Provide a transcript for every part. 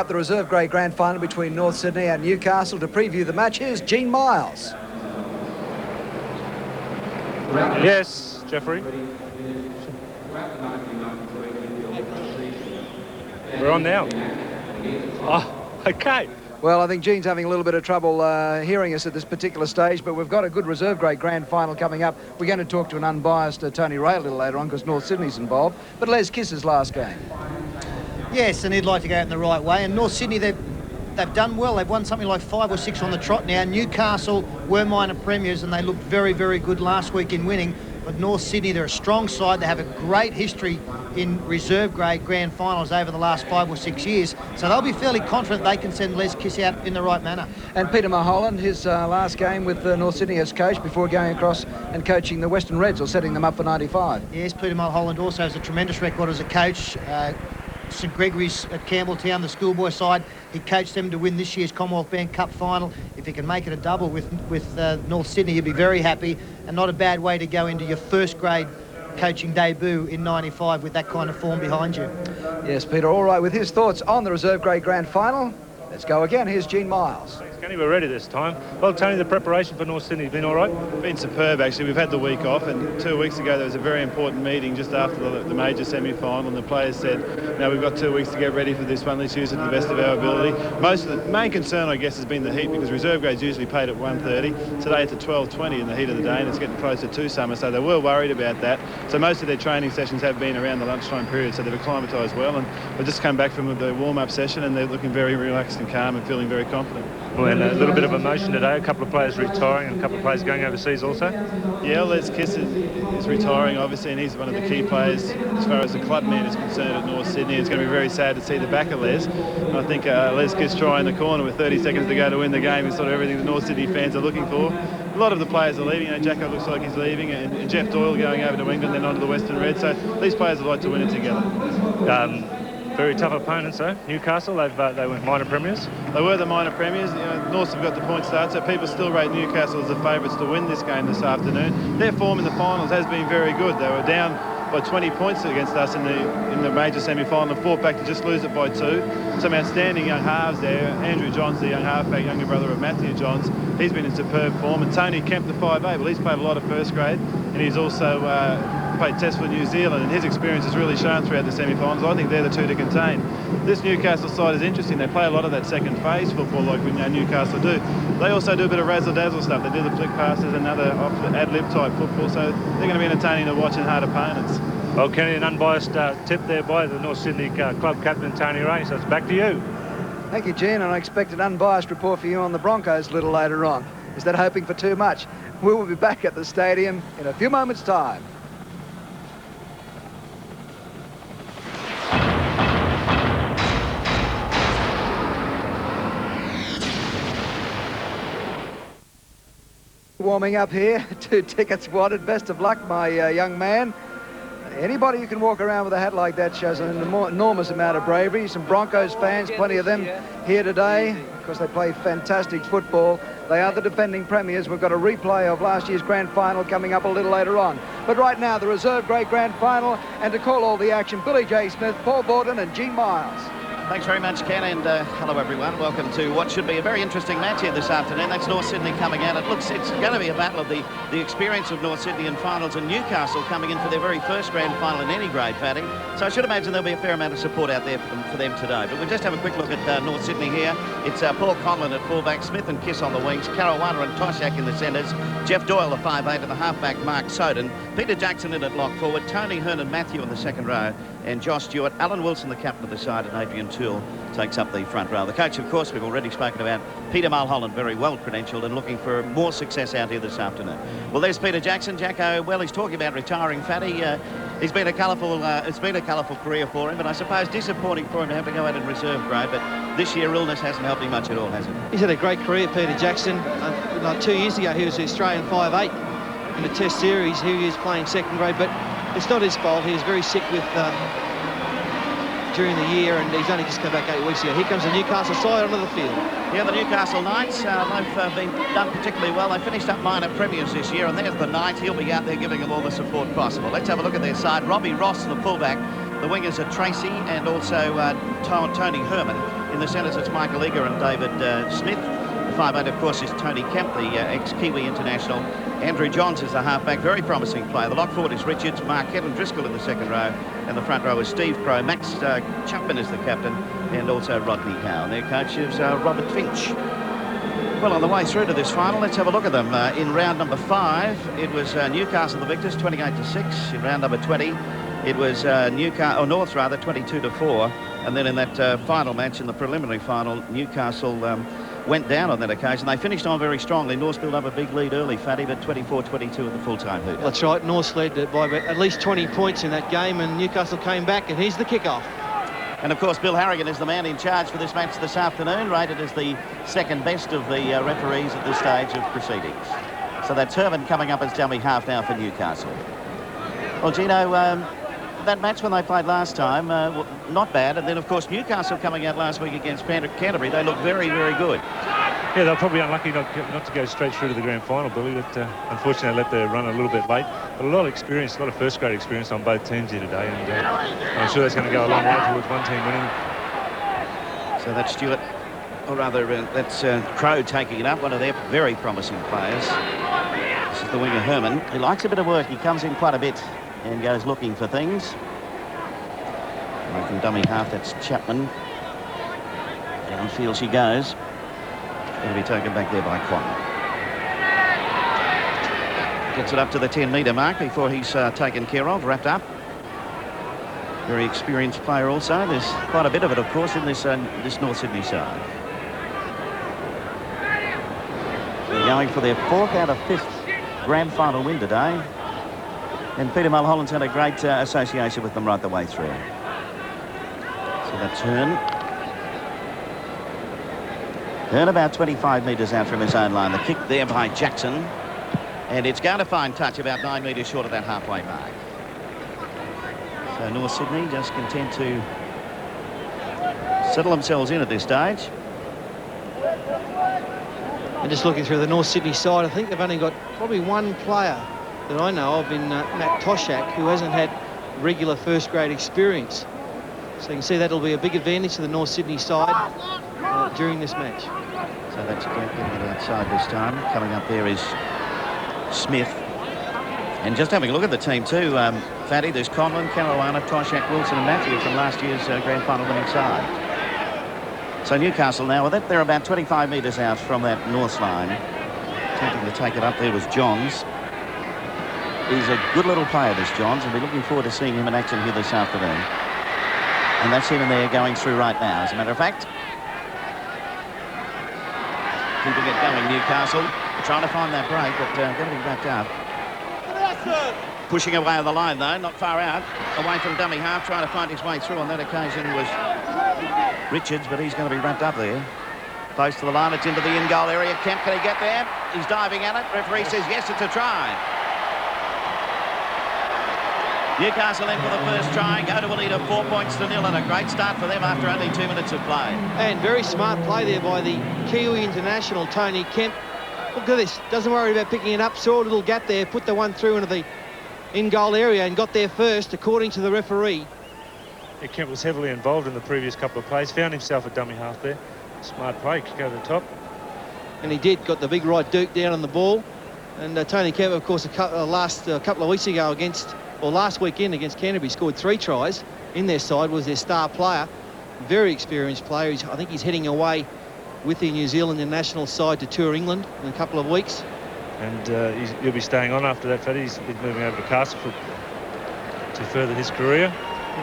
The reserve grade grand final between North Sydney and Newcastle. To preview the match, here's Gene Miles. Yes, Jeffrey. We're on now. Oh, okay. Well, I think Gene's having a little bit of trouble hearing us at this particular stage, but we've got a good reserve grade grand final coming up. We're going to talk to an unbiased Tony Ray a little later on because North Sydney's involved. But Les Kiss's last game. Yes, and he'd like to go out in the right way. And North Sydney, they've done well. They've won something like 5 or 6 on the trot now. Newcastle were minor premiers and they looked very, very good last week in winning. But North Sydney, they're a strong side. They have a great history in reserve grade grand finals over the last 5 or 6 years. So they'll be fairly confident they can send Les Kiss out in the right manner. And Peter Mulholland, his last game with North Sydney as coach before going across and coaching the Western Reds or setting them up for 95. Yes, Peter Mulholland also has a tremendous record as a coach. St Gregory's at Campbelltown, the schoolboy side. He coached them to win this year's Commonwealth Bank Cup final. If he can make it a double with North Sydney, he'd be very happy, and not a bad way to go into your first grade coaching debut in 95 with that kind of form behind you. Yes, Peter, all right with his thoughts on the reserve grade grand final. Let's go again. Here's Gene Miles. Thanks, Kenny. We're ready this time. Well, Tony, the preparation for North Sydney has been all right? Been superb, actually. We've had the week off, and 2 weeks ago there was a very important meeting just after the major semi-final, and the players said, we've got 2 weeks to get ready for this one. Let's use it to the best of our ability. Most of the main concern, I guess, has been the heat, because reserve grade's usually paid at 1:30. Today it's at 12:20 in the heat of the day, and it's getting closer to summer, so they were worried about that. So most of their training sessions have been around the lunchtime period, so they've acclimatised well, and we've just come back from the warm-up session, and they're looking very relaxed and calm and feeling very confident. Well, and a little bit of emotion today. A couple of players retiring and a couple of players going overseas also. Yeah, Les Kiss is retiring, obviously, and he's one of the key players as far as the club man is concerned at North Sydney. It's going to be very sad to see the back of Les. I think Les Kiss trying the corner with 30 seconds to go to win the game is sort of everything the North Sydney fans are looking for. A lot of the players are leaving. Jacko looks like he's leaving, and Jeff Doyle going over to England, then on to the Western Reds. So these players would like to win it together. Very tough opponents, though. Newcastle, they were minor premiers. They were the minor premiers. Norths have got the point start, so people still rate Newcastle as the favourites to win this game this afternoon. Their form in the finals has been very good. They were down by 20 points against us in the major semi-final and fought back to just lose it by 2. Some outstanding young halves there. Andrew Johns, the young halfback, younger brother of Matthew Johns, he's been in superb form. And Tony Kemp, the 5'8", well, he's played a lot of first grade, and he's also played Test for New Zealand, and his experience has really shown throughout the semi-finals. I think they're the two to contain. This Newcastle side is interesting. They play a lot of that second phase football like we know Newcastle do. They also do a bit of razzle-dazzle stuff. They do the flick passes and other ad-lib type football, so they're going to be entertaining to watch and hard opponents. Well, Kenny, an unbiased tip there by the North Sydney club captain Tony Ray, so it's back to you. Thank you, Gene, and I expect an unbiased report for you on the Broncos a little later on. Is that hoping for too much? We will be back at the stadium in a few moments' time. Warming up here, 2 tickets wanted. Best of luck, my young man. Anybody who can walk around with a hat like that shows an enormous amount of bravery. Some Broncos fans, plenty of them here today, because they play fantastic football. They are the defending premiers. We've got a replay of last year's grand final coming up a little later on. But right now, the reserve grade grand final, and to call all the action, Billy J. Smith, Paul Borden and Gene Miles. Thanks very much, Ken, and hello everyone. Welcome to what should be a very interesting match here this afternoon. That's North Sydney coming out. It looks it's going to be a battle of the experience of North Sydney in finals, and Newcastle coming in for their very first grand final in any grade, Fatty. So I should imagine there'll be a fair amount of support out there for them today. But we'll just have a quick look at North Sydney here. It's Paul Conlon at fullback, Smith and Kiss on the wings, Caruana and Toshak in the centres, Jeff Doyle, the 5'8", and the halfback Mark Soden, Peter Jackson in at lock forward, Tony Hearn and Matthew in the second row, and Josh Stewart, Alan Wilson, the captain of the side, and Adrian Toole takes up the front row. The coach, of course, we've already spoken about, Peter Mulholland, very well credentialed and looking for more success out here this afternoon. Well, there's Peter Jackson. Jacko, well, he's talking about retiring, Fatty. It's been a colourful career for him, but I suppose disappointing for him to have to go out in reserve grade. But this year, illness hasn't helped him much at all, has it? He's had a great career, Peter Jackson. Like 2 years ago, he was the Australian 5'8" in the Test series. He was playing second grade, but it's not his fault. He was very sick with during the year, and he's only just come back 8 weeks ago. Here comes the Newcastle side onto the field. Yeah, the Newcastle Knights, they've been done particularly well. They finished up minor premiers this year, and there's the Knights. He'll be out there giving them all the support possible. Let's have a look at their side. Robbie Ross, the fullback. The wingers are Tracy and also Tony Herman. In the centres, it's Michael Eager and David Smith. The 5'8", of course, is Tony Kemp, the ex-Kiwi international. Andrew Johns is the halfback, very promising player. The lock forward is Richards, Marquette and Driscoll in the second row. And the front row is Steve Crow. Max Chapman is the captain, and also Rodney Howe. And their coach is Robert Finch. Well, on the way through to this final, let's have a look at them. In round number 5, it was Newcastle the victors, 28-6. In round number 20, it was North, 22-4. And then in that final match, in the preliminary final, Newcastle went down on that occasion. They finished on very strongly. North built up a big lead early, Fatty, but 24-22 at the full-time hoot. That's right. North led by at least 20 points in that game, and Newcastle came back, and here's the kick-off. And, of course, Bill Harrigan is the man in charge for this match this afternoon, rated as the second best of the referees at this stage of proceedings. So that's Herman coming up as dummy half now for Newcastle. Well, Gino, that match when they played last time, not bad. And then, of course, Newcastle coming out last week against Canterbury, they look very, very good. Yeah, they're probably unlucky not to go straight through to the grand final, Billy. But unfortunately, they let their run a little bit late. But a lot of experience, a lot of first-grade experience on both teams here today. And I'm sure that's going to go a long way towards one team winning. So that's Stewart, or rather, that's Crow taking it up, one of their very promising players. This is the winger Herman. He likes a bit of work. He comes in quite a bit and goes looking for things. And from dummy half, that's Chapman. Downfield she goes. Going to be taken back there by Quan. Gets it up to the 10-metre mark before he's taken care of, wrapped up. Very experienced player also. There's quite a bit of it, of course, in this North Sydney side. They're going for their 4th out of 5th grand final win today. And Peter Mulholland's had a great association with them right the way through. So that's Hearn about 25 metres out from his own line. The kick there by Jackson. And it's going to find touch about 9 metres short of that halfway mark. So North Sydney just content to settle themselves in at this stage. And just looking through the North Sydney side, I think they've only got probably one player that I know of in Matt Toshak, who hasn't had regular first-grade experience. So you can see that'll be a big advantage to the North Sydney side during this match. So that's getting it outside this time. Coming up there is Smith. And just having a look at the team too, Fatty, there's Conlon, Caruana, Toshak, Wilson and Matthew from last year's grand final winning side. So Newcastle now, with it, they're about 25 metres out from that North line. Attempting to take it up there was Johns. He's a good little player, this Johns, and we're looking forward to seeing him in action here this afternoon. And that's him in there going through right now, as a matter of fact. Keeping it going, Newcastle. Trying to find that break, but going to be wrapped up. Pushing away on the line, though, not far out. Away from dummy half, trying to find his way through. On that occasion was Richards, but he's going to be wrapped up there. Close to the line, it's into the in-goal area. Kemp, can he get there? He's diving at it. Referee says yes, it's a try. Newcastle in for the first try, go to a lead of 4 points to 0, and a great start for them after only 2 minutes of play. And very smart play there by the Kiwi international, Tony Kemp. Look at this, doesn't worry about picking it up, saw a little gap there, put the one through into the in-goal area and got there first, according to the referee. Yeah, Kemp was heavily involved in the previous couple of plays, found himself a dummy half there. Smart play, kick over the top. And he did, got the big right duke down on the ball. And Tony Kemp, of course, last couple of weeks ago last weekend against Canterbury, scored 3 tries in their side, was their star player. Very experienced player. I think he's heading away with the New Zealand national side to tour England in a couple of weeks. And he'll be staying on after that, Fatty. He's been moving over to Castleford to further his career.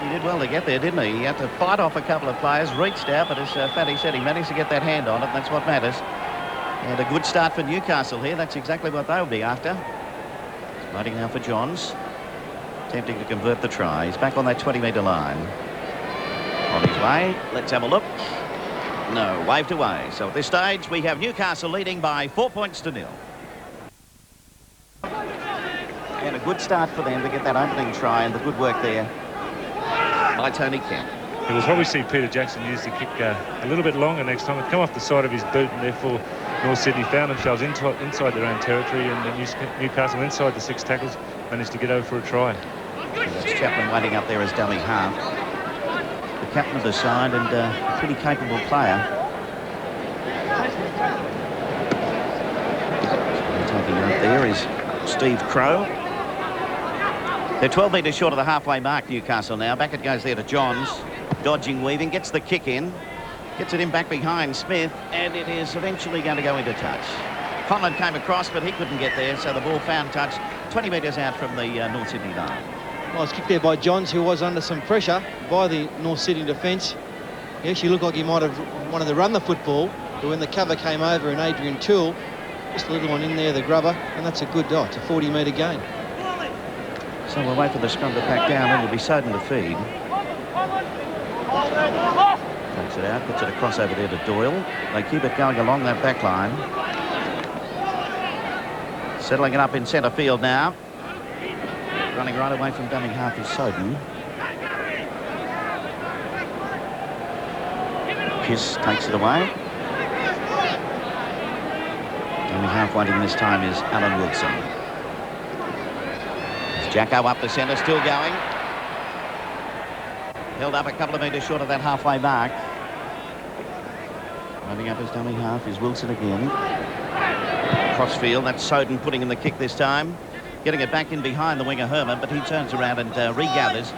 He did well to get there, didn't he? He had to fight off a couple of players, reached out, but as Fatty said, he managed to get that hand on it, and that's what matters. And a good start for Newcastle here. That's exactly what they'll be after. He's waiting now for Johns. Attempting to convert the try. He's back on that 20-metre line. On his way. Let's have a look. No, waved away. So at this stage, we have Newcastle leading by 4 points to 0. And a good start for them to get that opening try, and the good work there by Tony Kemp. We'll probably see Peter Jackson use the kick a little bit longer next time. It come off the side of his boot, and therefore North Sydney found themselves inside their own territory, and Newcastle inside the 6 tackles managed to get over for a try. And that's Chapman waiting up there as dummy half. captain of the side and a pretty capable player. Taking it up there is Steve Crow. They're 12 metres short of the halfway mark, Newcastle now. Back it goes there to Johns. Dodging, weaving, gets the kick in. Gets it in back behind Smith, and it is eventually going to go into touch. Conlon came across, but he couldn't get there, so the ball found touch 20 metres out from the North Sydney line. Well, it's kicked there by Johns, who was under some pressure by the North Sydney defence. He actually looked like he might have wanted to run the football, but when the cover came over and Adrian Toole, just a little one in there, the grubber, and that's a good dot. It's a 40-metre gain. So we'll wait for the scrum to pack down, and it'll be Soden to feed. Takes it out, puts it across over there to Doyle. They keep it going along that back line. Settling it up in centre field now. Running right away from dummy half is Soden. Kiss takes it away. Dummy half waiting this time is Alan Wilson. It's Jacko up the centre, still going. Held up a couple of metres short of that halfway mark. Running up his dummy half is Wilson again. Crossfield, that's Soden putting in the kick this time. Getting it back in behind the winger Herman, but he turns around and regathers.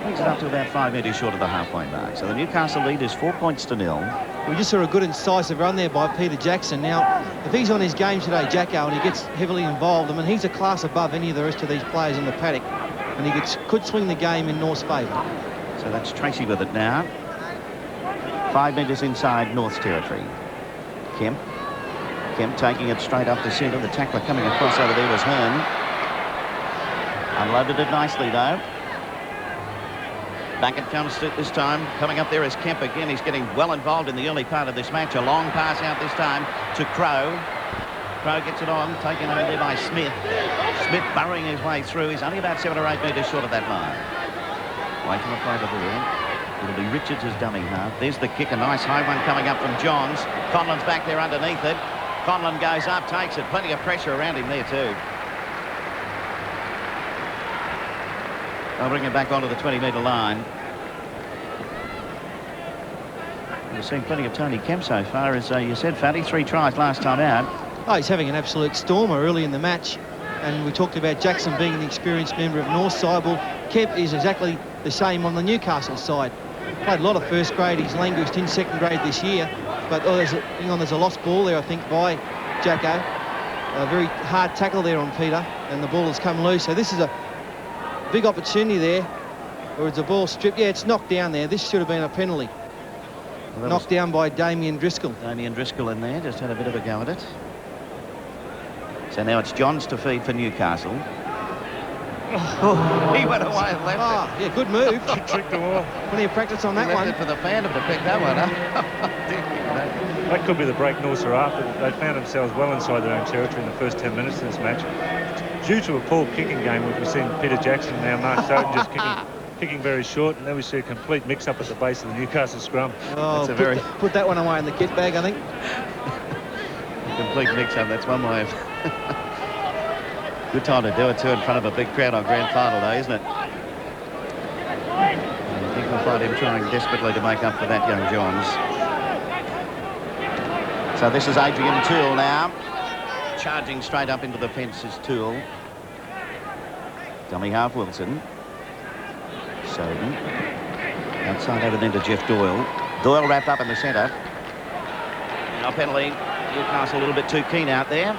Brings it up to about 5 metres short of the halfway mark. So the Newcastle lead is 4 points to 0. We just saw a good incisive run there by Peter Jackson. Now, if he's on his game today, Jacko, and he gets heavily involved, I mean, he's a class above any of the rest of these players in the paddock, and he could swing the game in North's favour. So that's Tracy with it now. 5 metres inside North's territory. Kemp taking it straight up the centre. The tackler coming across over there was Hearn. Unloaded it nicely though. Back it comes this time. Coming up there is Kemp again. He's getting well involved in the early part of this match. A long pass out this time to Crow. Crow gets it on, taken over there by Smith. Smith burrowing his way through. He's only about 7 or 8 metres short of that line. Away from the play to the end. It'll be Richards as dummy half. There's the kick, a nice high one coming up from Johns. Conlon's back there underneath it. Conlon goes up, takes it. Plenty of pressure around him there too. They'll bring it back onto the 20-metre line. We've seen plenty of Tony Kemp so far, as you said, Fatty. 3 tries last time out. Oh, he's having an absolute stormer early in the match. And we talked about Jackson being an experienced member of North side. Well, Kemp is exactly the same on the Newcastle side. Played a lot of first grade. He's languished in second grade this year. But there's a lost ball there, I think, by Jacko. A very hard tackle there on Peter, and the ball has come loose. So this is a big opportunity there, or is the ball stripped? Yeah, it's knocked down there. This should have been a penalty. Well, knocked down by Damien Driscoll. Damien Driscoll in there, just had a bit of a go at it. So now it's Johns to feed for Newcastle. Oh, he went away and left it. Yeah, good move. Tricked them all. Plenty of practice on that Left one. it for the fan to pick that one up. That could be the break North are after. They found themselves well inside their own territory in the first 10 minutes of this match. Due to a poor kicking game, we've seen Peter Jackson now, Mark Soden just kicking very short, and then we see a complete mix-up at the base of the Newcastle scrum. Oh, put that one away in the kit bag, I think. Complete mix-up, that's one way of... Good time to do it too, in front of a big crowd on grand final day, isn't it? I think we'll find him trying desperately to make up for that, young Johns. So this is Adrian Toole now. Charging straight up into the fence is Toole. Dummy half Wilson. Soden. Outside over then to Jeff Doyle. Doyle wrapped up in the centre. No penalty. Newcastle a little bit too keen out there.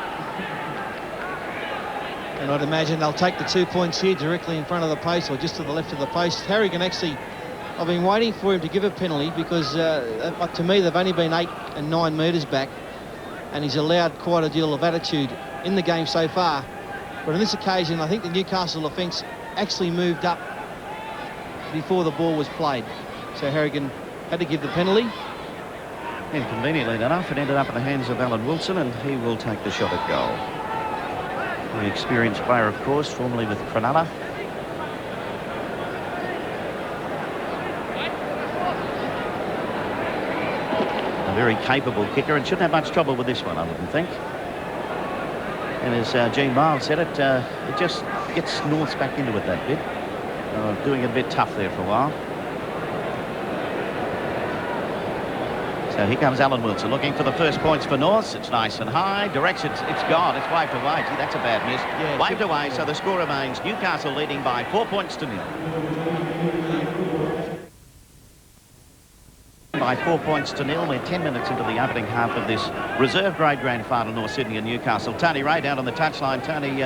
And I'd imagine they'll take the 2 points here directly in front of the post, or just to the left of the post. Harrigan actually, I've been waiting for him to give a penalty because to me they've only been 8 and 9 metres back, and he's allowed quite a deal of attitude in the game so far. But on this occasion, I think the Newcastle offence actually moved up before the ball was played. So Harrigan had to give the penalty. And conveniently enough, it ended up in the hands of Alan Wilson, and he will take the shot at goal. An experienced player, of course, formerly with Cronulla. A very capable kicker, and shouldn't have much trouble with this one, I wouldn't think. And as Gene Miles said, it just gets Norths back into it that bit. Doing it a bit tough there for a while. So here comes Alan Wilson looking for the first points for North. It's nice and high. Direction, it's gone. It's waved away. Gee, that's a bad miss. Yeah, waved away, so the score remains Newcastle leading by 4 points to nil. By 4 points to nil. We're 10 minutes into the opening half of this reserve grade grand final, North Sydney and Newcastle. Tony Ray down on the touchline. Tony,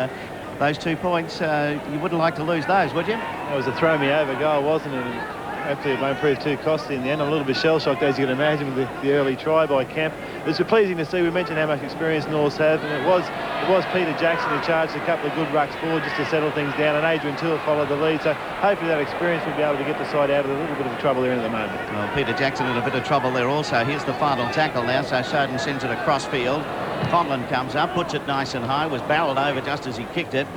those 2 points, you wouldn't like to lose those, would you? That was a throw-me-over goal, wasn't it? And hopefully it won't prove too costly in the end. I'm a little bit shell-shocked, as you can imagine, with the early try by Kemp. It was pleasing to see. We mentioned how much experience Norths have, and it was Peter Jackson who charged a couple of good rucks forward just to settle things down, and Adrian Toole followed the lead. So hopefully that experience will be able to get the side out of a little bit of trouble there at the moment. Well, Peter Jackson in a bit of trouble there also. Here's the final tackle now, so Soden sends it across field. Conlon comes up, puts it nice and high, was barreled over just as he kicked it.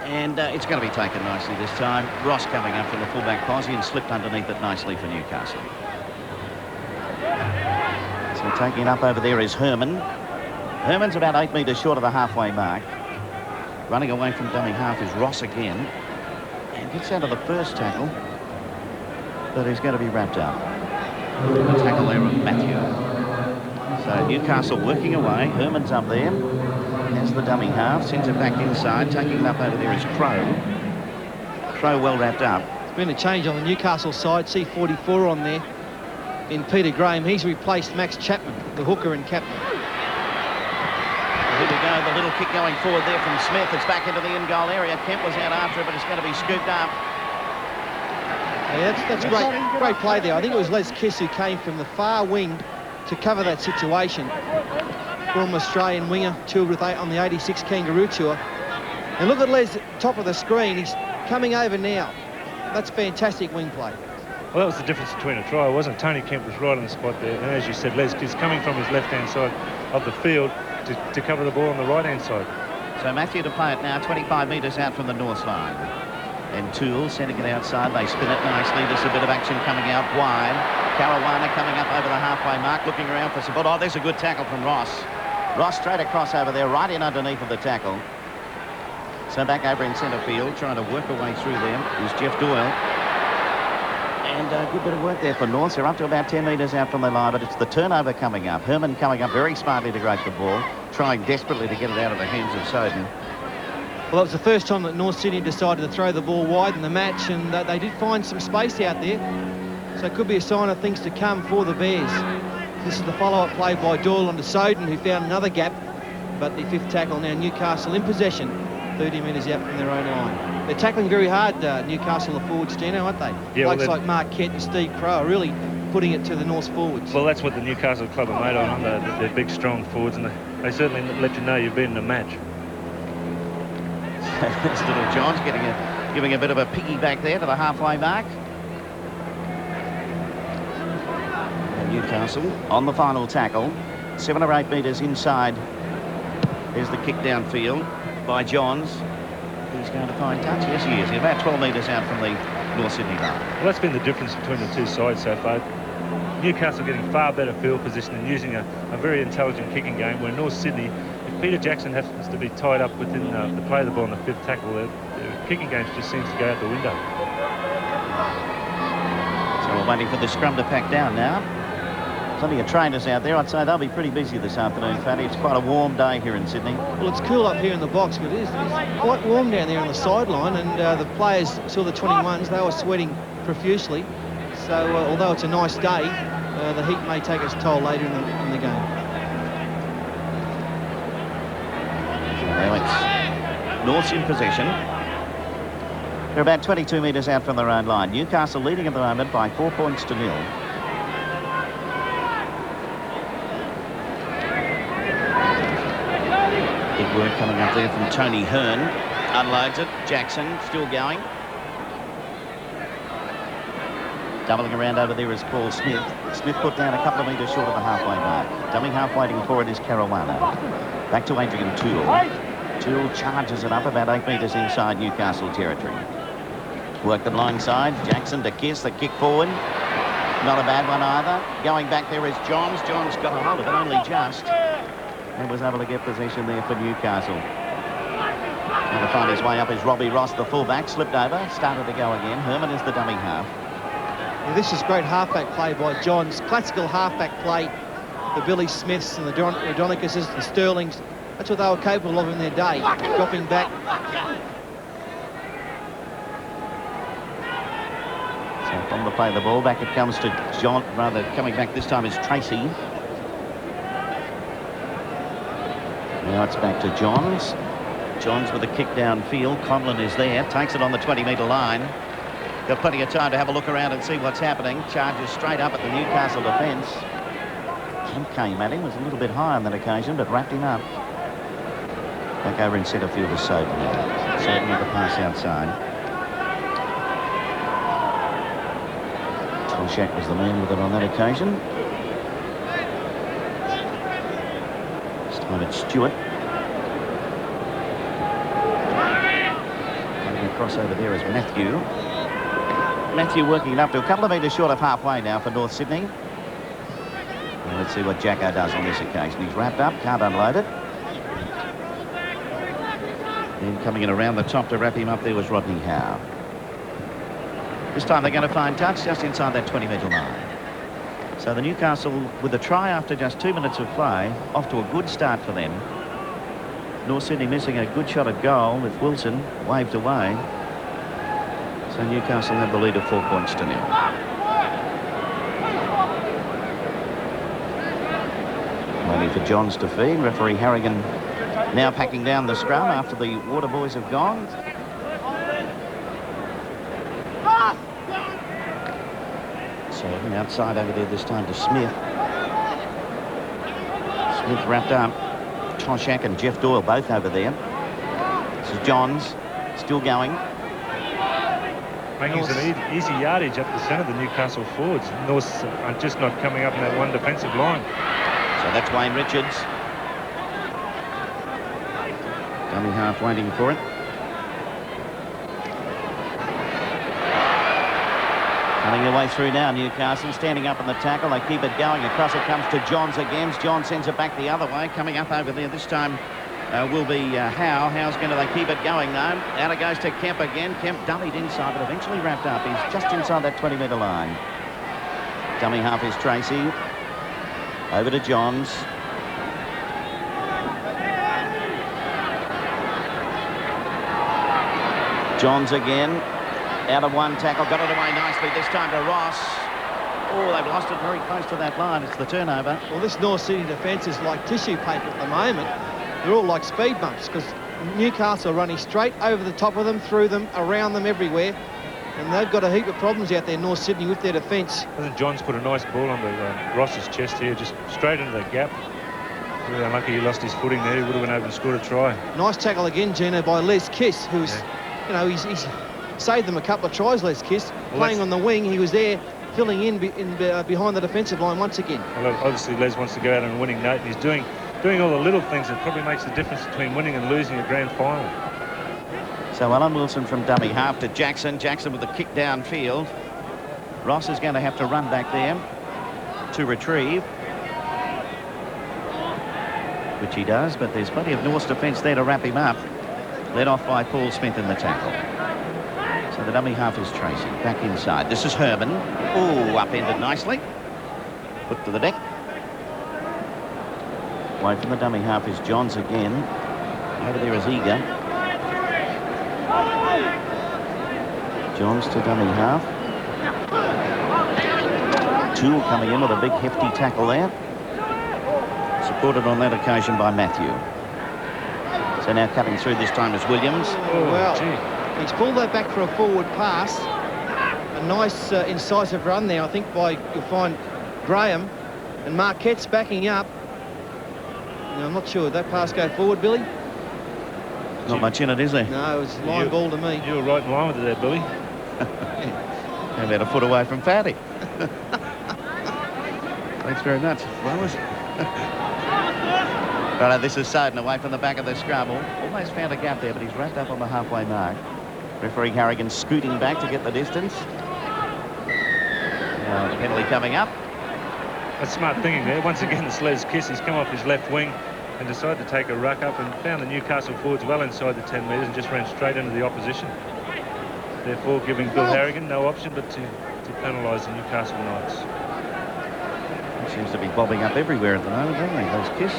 And it's going to be taken nicely this time. Ross coming up from the fullback posse and slipped underneath it nicely for Newcastle. So taking it up over there is Herman. Herman's about 8 metres short of the halfway mark. Running away from dummy half is Ross again. And gets out of the first tackle. But he's going to be wrapped up. The tackle there of Matthew. So Newcastle working away. Herman's up there. There's the dummy half, sends it back inside. Taking it up over there is Crow. Crow well wrapped up. There's been a change on the Newcastle side. C44 on there in Peter Graham. He's replaced Max Chapman, the hooker and captain. Here we go, the little kick going forward there from Smith. It's back into the in-goal area. Kemp was out after it, but it's going to be scooped up. Yeah, that's great play there. I think it was Les Kiss who came from the far wing to cover that situation. Former Australian winger, toured with on the 86 Kangaroo Tour. And look at Les, top of the screen. He's coming over now. That's fantastic wing play. Well, that was the difference between a try, wasn't it? Tony Kemp was right on the spot there. And as you said, Les is coming from his left-hand side of the field to cover the ball on the right-hand side. So Matthew to play it now, 25 metres out from the North line. And Toole sending it outside. They spin it nicely. There's a bit of action coming out wide. Caruana coming up over the halfway mark, looking around for support. Oh, there's a good tackle from Ross. Ross straight across over there, right in underneath of the tackle. So back over in centre field, trying to work away through them is Jeff Doyle. And a good bit of work there for North. They're up to about 10 metres out from the line, but it's the turnover coming up. Herman coming up very smartly to grab the ball, trying desperately to get it out of the hands of Soden. Well, it was the first time that North Sydney decided to throw the ball wide in the match, and they did find some space out there. So it could be a sign of things to come for the Bears. This is the follow-up play by Doyle onto Soden, who found another gap. But the fifth tackle now, Newcastle in possession, 30 metres out from their own line. They're tackling very hard, Newcastle, the forwards, Dino, aren't they? Yeah, Blokes like Mark Kett and Steve Crow are really putting it to the North forwards. Well, that's what the Newcastle club are made on. They're big, strong forwards, and they certainly let you know you've been in a match. This little John's giving a bit of a piggyback there to the halfway mark. And Newcastle on the final tackle, 7 or 8 metres inside. There's the kick downfield by Johns. He's going to find touch. Yes, he is. He's about 12 metres out from the North Sydney line. Well, that's been the difference between the two sides so far. Newcastle getting far better field position and using a very intelligent kicking game, where North Sydney, if Peter Jackson happens to be tied up within the play of the ball on the fifth tackle, the kicking game just seems to go out the window. So we're waiting for the scrum to pack down now. Plenty of trainers out there. I'd say they'll be pretty busy this afternoon, Fatty. It's quite a warm day here in Sydney. Well, it's cool up here in the box, but it's quite warm down there on the sideline, and the players saw the 21s. They were sweating profusely. So although it's a nice day, the heat may take its toll later in the game. Now it's North's in possession. They're about 22 metres out from their own line. Newcastle leading at the moment by 4 points to nil. Big work coming up there from Tony Hearn. Unloads it. Jackson still going. Doubling around over there is Paul Smith. Smith put down a couple of metres short of the halfway mark. Dummy half waiting for it is Caruana. Back to Adrian Toole. Toole charges it up about 8 metres inside Newcastle territory. Work the line side. Jackson to Kiss. The kick forward. Not a bad one either. Going back there is Johns. Johns got a hold of it only just. And was able to get possession there for Newcastle. Trying to find his way up is Robbie Ross, the fullback. Slipped over. Started to go again. Herman is the dummy half. Yeah, this is great halfback play by Johns. Classical halfback play. The Billy Smiths and the Rodonicuses and Sterlings. That's what they were capable of in their day. Dropping back. So from the play the ball, back it comes to John, rather coming back this time is Tracy. Now it's back to Johns. Johns with a kick downfield. Conlon is there, takes it on the 20-metre line. Got plenty of time to have a look around and see what's happening. Charges straight up at the Newcastle defence. Kemp came at him, was a little bit high on that occasion, but wrapped him up. Back over in centre field is Soden. Soden with the pass outside. Tolshak was the man with it on that occasion. This time it's Stewart. Coming across over there is Matthew. Matthew working it up to a couple of metres short of halfway now for North Sydney. Well, let's see what Jacko does on this occasion. He's wrapped up, can't unload it. Then coming in around the top to wrap him up there was Rodney Howe. This time they're going to find touch just inside that 20-metre line. So the Newcastle, with a try after just 2 minutes of play, off to a good start for them. North Sydney missing a good shot at goal with Wilson waved away. So Newcastle have the lead of 4 points to 0. Waiting for Johns to feed. Referee Harrigan now packing down the scrum after the Water Boys have gone. So outside over there this time to Smith. Smith wrapped up. Toshak and Jeff Doyle both over there. This is Johns still going. Making some easy yardage up the centre of the Newcastle forwards. North are just not coming up in that one defensive line. So that's Wayne Richards. Dummy half waiting for it. Cutting their way through now, Newcastle standing up in the tackle. They keep it going. Across it comes to Johns again. Johns sends it back the other way. Coming up over there this time will be Howe. Howe's going to keep it going though. Out it goes to Kemp again. Kemp dummied inside but eventually wrapped up. He's just inside that 20-metre line. Dummy half is Tracy. Over to Johns. Johns again. Out of one tackle. Got it away nicely this time to Ross. Oh, they've lost it very close to that line. It's the turnover. Well, this North Sydney defence is like tissue paper at the moment. They're all like speed bumps because Newcastle are running straight over the top of them, through them, around them, everywhere. And they've got a heap of problems out there, North Sydney, with their defence. Hasn't Johns put a nice ball under Ross's chest here, just straight into the gap. Really unlucky he lost his footing there. He would have been able to score a try. Nice tackle again, Gino, by Les Kiss, who's, you know, he's saved them a couple of tries, Les Kiss. Well, playing on the wing, he was there filling in behind the defensive line once again. Well, obviously, Les wants to go out on a winning note, and he's doing all the little things that probably makes the difference between winning and losing a grand final. So Alan Wilson from dummy half to Jackson. Jackson with the kick downfield. Ross is going to have to run back there to retrieve, which he does, but there's plenty of North's defence there to wrap him up. Led off by Paul Smith in the tackle. So the dummy half is Tracy. Back inside. This is Herman. Oh, upended nicely. Put to the deck. Away from the dummy half is Johns again. Over there is Eager. Johns to dummy half. Toole coming in with a big hefty tackle there. Supported on that occasion by Matthew. So now cutting through this time is Williams. Oh, well, gee. He's pulled that back for a forward pass. A nice incisive run there, I think, by, you'll find, Graham. And Marquette's backing up. Now, I'm not sure. Did that pass go forward, Billy? Not much in it, is there? No, it was line ball to me. You were right in line with it there, Billy. About a foot away from Fatty. Thanks very much. Right, this is Soden away from the back of the scrum. Almost found a gap there, but he's wrapped up on the halfway mark. Referee Harrigan scooting back to get the distance. Now the penalty coming up. That's smart thinking there. Once again, the Les Kiss, he's come off his left wing and decided to take a ruck up and found the Newcastle forwards well inside the 10 metres and just ran straight into the opposition. Therefore, giving Bill Harrigan no option but to to penalise the Newcastle Knights. It seems to be bobbing up everywhere at the moment, don't they, those Kiss?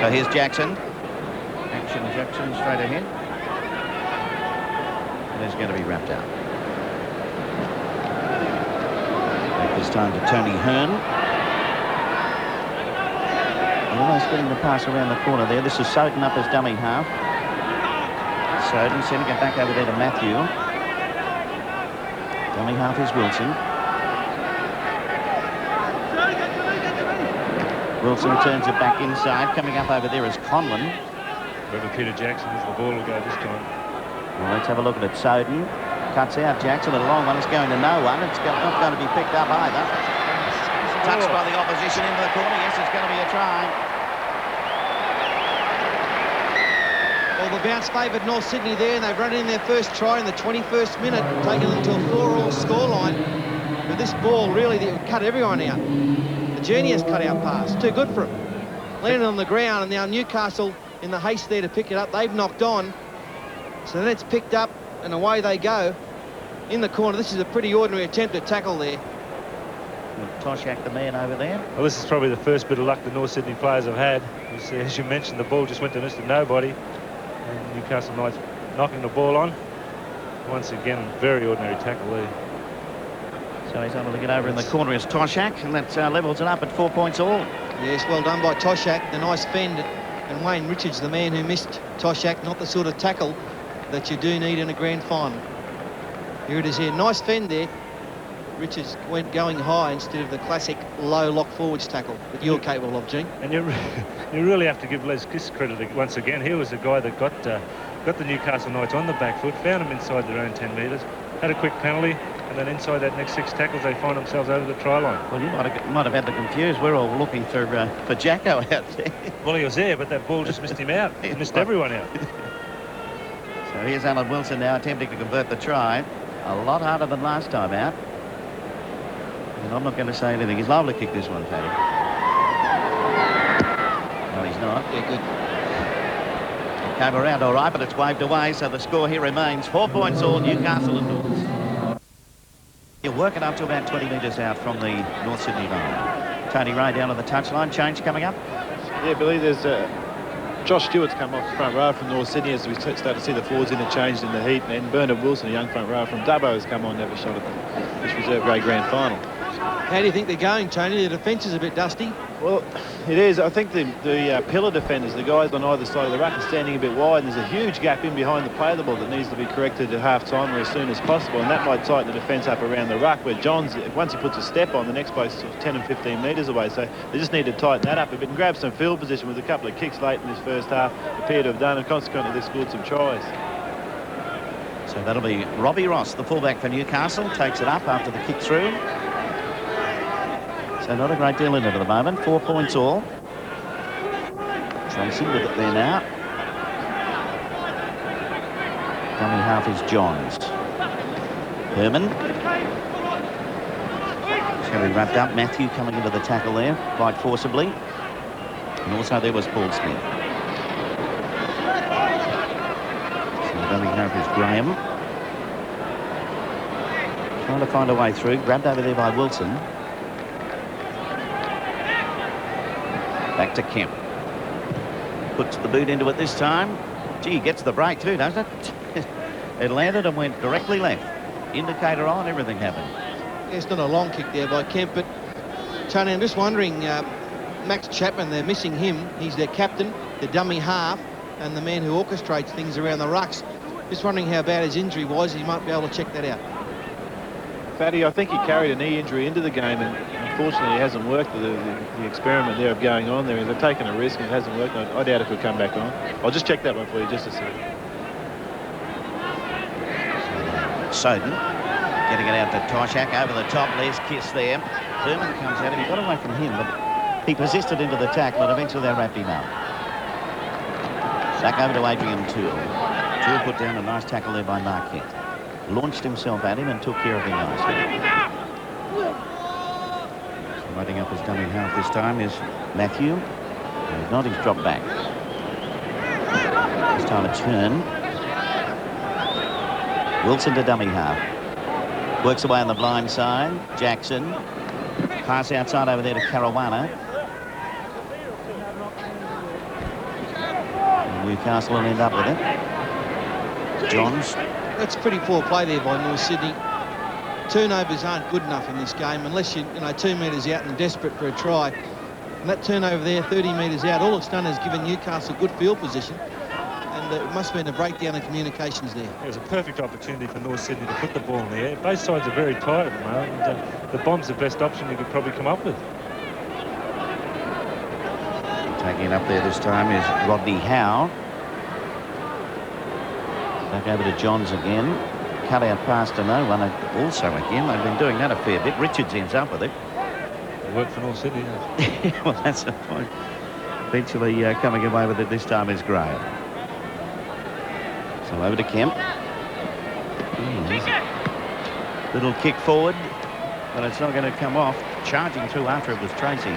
So here's Jackson. Action Jackson straight ahead. And he's going to be wrapped out. Back this time to Tony Hearn. Almost getting the pass around the corner there. This is Soden up as dummy half. Soden sending it back over there to Matthew. Dummy half is Wilson. Wilson turns it back inside. Coming up over there is Conlon. Whoever Peter Jackson is, the ball will go this time. Well, let's have a look at it. Soden cuts out Jackson at a long one. It's going to no one. It's not going to be picked up either. Touched by the opposition into the corner. Yes, it's going to be a try. Well, the bounce favoured North Sydney there, and they've run in their first try in the 21st minute, taking them to a 4-all scoreline. But this ball really that would cut everyone out. The genius cut-out pass, too good for him. Landed on the ground, and now Newcastle, in the haste there to pick it up, they've knocked on. So then it's picked up, and away they go. In the corner, this is a pretty ordinary attempt at tackle there. Toshak, the man over there. Well, this is probably the first bit of luck the North Sydney players have had. As you mentioned, the ball just went to next to nobody. And Newcastle Knights knocking the ball on. Once again, very ordinary tackle there. So he's able to get over in the corner as Toshak, and that levels it up at 4 points all. Yes, well done by Toshak, the nice fend. And Wayne Richards, the man who missed Toshak, not the sort of tackle that you do need in a grand final. Here it is here, nice fend there. Richards went going high instead of the classic low lock forwards tackle that you're capable of, Gene. And you really have to give Les Kiss credit once again. He was the guy that got the Newcastle Knights on the back foot, found them inside their own 10 metres, had a quick penalty, and then inside that next 6 tackles, they find themselves over the try line. Well, you might have had to confuse. We're all looking for Jacko out there. Well, he was there, but that ball just missed him out. He missed everyone out. So here's Alan Wilson now attempting to convert the try. A lot harder than last time out. And I'm not going to say anything. He's liable to kick this one, Paddy. No, he's not. Yeah, good. It came around all right, but it's waved away, so the score here remains 4 points all, Newcastle and North. You're working up to about 20 metres out from the North Sydney line. Tony Ray down on the touchline. Change coming up. Yeah, Billy, there's Josh Stewart's come off the front row from North Sydney as we start to see the forwards interchanged in the heat, and Bernard Wilson, a young front row from Dubbo, has come on to have a shot at this reserve grade grand final. How do you think they're going, Tony? The defence is a bit dusty. Well, it is. I think the pillar defenders, the guys on either side of the ruck, are standing a bit wide, and there's a huge gap in behind the play of the ball that needs to be corrected at half-time or as soon as possible, and that might tighten the defence up around the ruck, where Johns, once he puts a step on, the next place is 10 and 15 metres away, so they just need to tighten that up a bit and grab some field position with a couple of kicks late in this first half, appear to have done, and consequently they scored some tries. So that'll be Robbie Ross, the fullback for Newcastle, takes it up after the kick through. So not a great deal in it at the moment. 4 points all. Tracy with it there now. Dummy half is Johns. Herman. It's going to be wrapped up. Matthew coming into the tackle there quite forcibly. And also there was Paul Smith. So the dummy half is Graham. Trying to find a way through. Grabbed over there by Wilson. Back to Kemp. Puts the boot into it this time. Gee, gets the break too, doesn't it? It landed and went directly left. Indicator on, everything happened. Yeah, it's not a long kick there by Kemp, but Tony, I'm just wondering, Max Chapman, they're missing him. He's their captain, the dummy half, and the man who orchestrates things around the rucks. Just wondering how bad his injury was. He might be able to check that out. Fatty, I think he carried a knee injury into the game, and unfortunately it hasn't worked. The experiment there of going on there, they've taken a risk and it hasn't worked. I doubt it could come back on. I'll just check that one for you just a second. Soden getting it out to Toshak over the top. Les Kiss there. Herman comes out and he got away from him, but he persisted into the tackle and eventually they wrapped him up. Back over to Adrian Toole. Toole put down a nice tackle there by Marquette. Launched himself at him and took care of him nicely. So lighting up his dummy half this time is Matthew. He's not, he's dropped back. This time a turn. Wilson to dummy half. Works away on the blind side. Jackson. Pass outside over there to Caruana. Newcastle will end up with it. Johns. That's pretty poor play there by North Sydney. Turnovers aren't good enough in this game unless you're 2 metres out and desperate for a try. And that turnover there, 30 metres out, all it's done is given Newcastle good field position. And it must have been a breakdown in communications there. It was a perfect opportunity for North Sydney to put the ball in the air. Both sides are very tight at the moment. And, the bomb's the best option you could probably come up with. Taking up there this time is Rodney Howe. Back over to Johns again. Cut out pass to no one. Also again, they've been doing that a fair bit. Richards ends up with it. It worked for North Sydney. Yeah. Well, that's the point. Eventually coming away with it this time is Graham. So over to Kemp. Little kick forward, but it's not going to come off. Charging through after it was Tracy.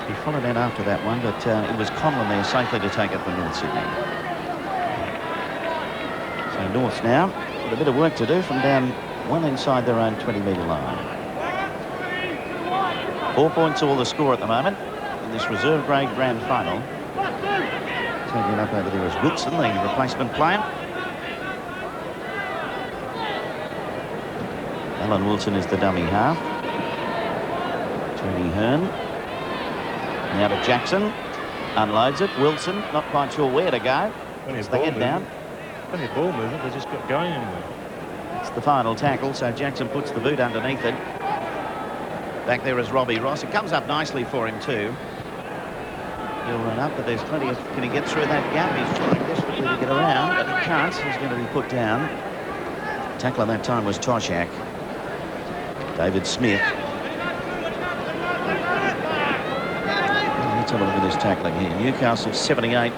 He followed that after that one, but it was Conlon there safely to take it for North Sydney. So Norths now with a bit of work to do from down well inside their own 20-metre line. 4 points all the score at the moment in this reserve grade grand final. Taking up over there is Wilson, the replacement player. Alan Wilson is the dummy half. Tony Hearn. Now to Jackson. Unloads it. Wilson, not quite sure where to go. It's the head down. Plenty of ball movement, they just got going anywhere. It's the final tackle, so Jackson puts the boot underneath it. Back there is Robbie Ross. It comes up nicely for him too. He'll run up, but there's plenty of... Can he get through that gap? He's trying desperately to get around, but he can't. He's going to be put down. Tackler that time was Toshak. David Smith. Let's have a look at this tackling here. Newcastle 78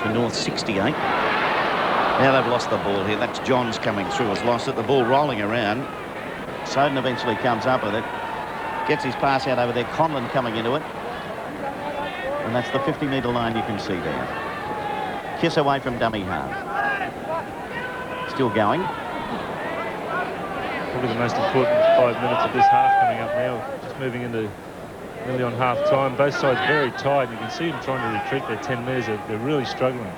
to North 68. Now they've lost the ball here. That's Johns coming through, has lost it. The ball rolling around. Soden eventually comes up with it. Gets his pass out over there. Conlon coming into it. And that's the 50-metre line you can see there. Kiss away from dummy half. Still going. Probably the most important 5 minutes of this half coming up now. Just moving into nearly on half time. Both sides very tight. You can see them trying to retreat their 10 metres. They're really struggling.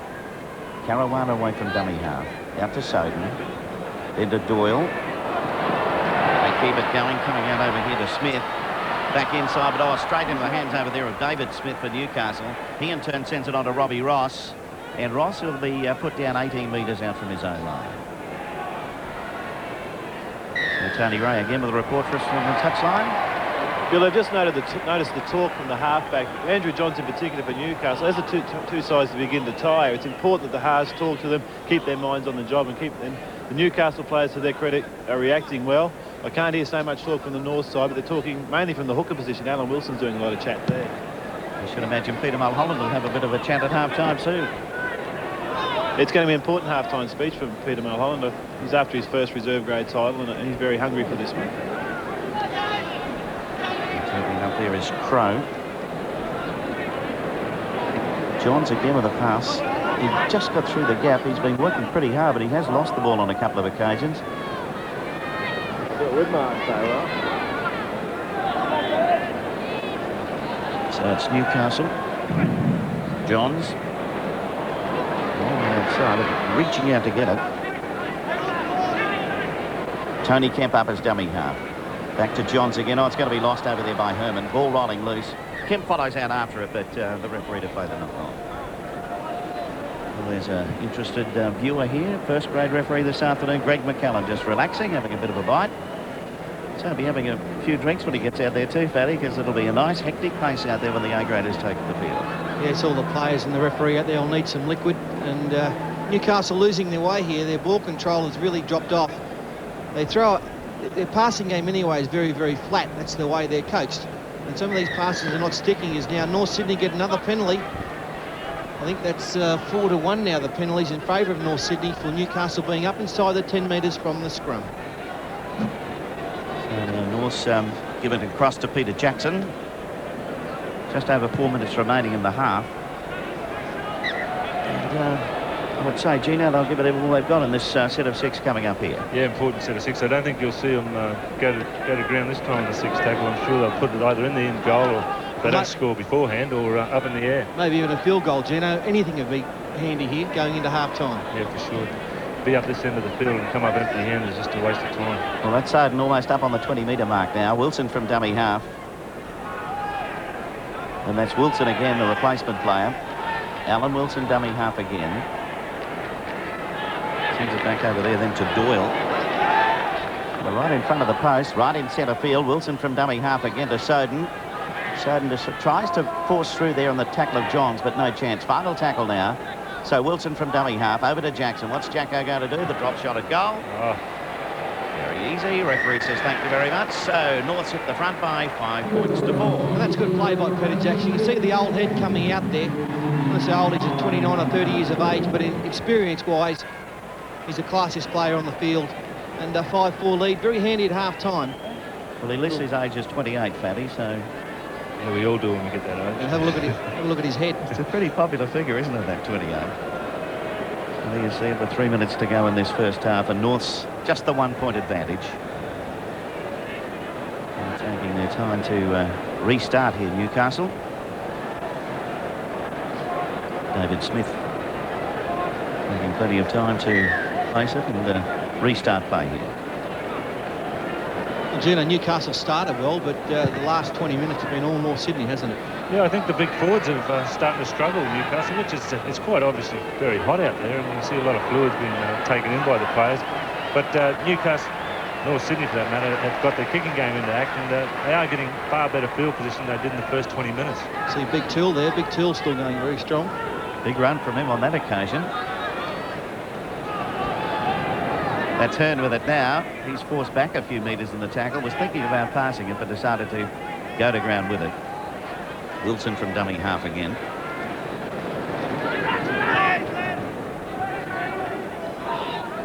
Caruana away from dummy half. Out to Soden. Then to Doyle. They keep it going. Coming out over here to Smith. Back inside, but straight into the hands over there of David Smith for Newcastle. He in turn sends it on to Robbie Ross. And Ross will be put down 18 metres out from his own line. And Tony Ray again with a report for us from the touchline. Bill, I've just noticed the talk from the halfback, Andrew Johns in particular for Newcastle. As the two sides begin to tire, it's important that the halves talk to them, keep their minds on the job, and keep them. The Newcastle players, to their credit, are reacting well. I can't hear so much talk from the North side, but they're talking mainly from the hooker position. Alan Wilson's doing a lot of chat there. I should imagine Peter Mulholland will have a bit of a chat at half-time soon. It's going to be an important half-time speech for Peter Mulholland. He's after his first reserve grade title, and he's very hungry for this one. Taking up there is Crow. Johns again with a pass. He just got through the gap. He's been working pretty hard, but he has lost the ball on a couple of occasions. So it's Newcastle. Johns. Outside, reaching out to get it. Tony Kemp up as dummy half. Back to Johns again. Oh, it's going to be lost over there by Herman. Ball rolling loose. Kemp follows out after it, but the referee declared it not wrong. Well, there's an interested viewer here. First grade referee this afternoon, Greg McCallum, just relaxing, having a bit of a bite. So he'll be having a few drinks when he gets out there too, Fatty, because it'll be a nice hectic pace out there when the A-graders take the field. Yes, all the players and the referee out there will need some liquid. And Newcastle losing their way here. Their ball control has really dropped off. They throw it. Their passing game anyway is very, very flat. That's the way they're coached. And some of these passes are not sticking as now North Sydney get another penalty. I think that's 4-1 now, the penalties in favour of North Sydney for Newcastle being up inside the 10 metres from the scrum. North's given it across to Peter Jackson. Just over 4 minutes remaining in the half. And I would say, Gino, they'll give it all they've got in this set of 6 coming up here. Yeah, important set of 6. I don't think you'll see them go to ground this time in the 6th tackle. I'm sure they'll put it either in the end goal, or if they don't score beforehand, or up in the air. Maybe even a field goal, Gino. Anything would be handy here going into half-time. Yeah, for sure. Be up this end of the field and come up empty-handed is just a waste of time. Well, that's Sarden almost up on the 20-metre mark now. Wilson from dummy half. And that's Wilson again, the replacement player. Alan Wilson, dummy half again. Sends it back over there then to Doyle. Well, right in front of the post, right in centre field. Wilson from dummy half again to Soden. Soden just tries to force through there on the tackle of Johns, but no chance. Final tackle now. So Wilson from dummy half over to Jackson. What's Jacko going to do? The drop shot at goal. Oh. Very easy. Referee says thank you very much. So North's hit the front by 5 points to 4. Well, that's good play by Peter Jackson. You can see the old head coming out there. I say old, he's 29 or 30 years of age, but in experience-wise, he's the classiest player on the field. And a 5-4 lead, very handy at half-time. Well, he lists his age as 28, Fatty, so... Yeah, we all do when we get that age. And have a look at his head. It's a pretty popular figure, isn't it, that 28? And there you see it with 3 minutes to go in this first half, and North's just the 1 point advantage. And taking their time to restart here, Newcastle. David Smith taking plenty of time to place it and restart play here. Well, Gino, Newcastle started well, but the last 20 minutes have been all North Sydney, hasn't it? Yeah, I think the big forwards have started to struggle in Newcastle, which is it's quite obviously very hot out there, and you see a lot of fluids being taken in by the players. But Newcastle, North Sydney for that matter, have got their kicking game into act, and they are getting far better field position than they did in the first 20 minutes. See Big Tool there. Big Tool still going very strong. Big run from him on that occasion. That's Hearn with it now. He's forced back a few metres in the tackle, was thinking about passing it, but decided to go to ground with it. Wilson from dummy half again.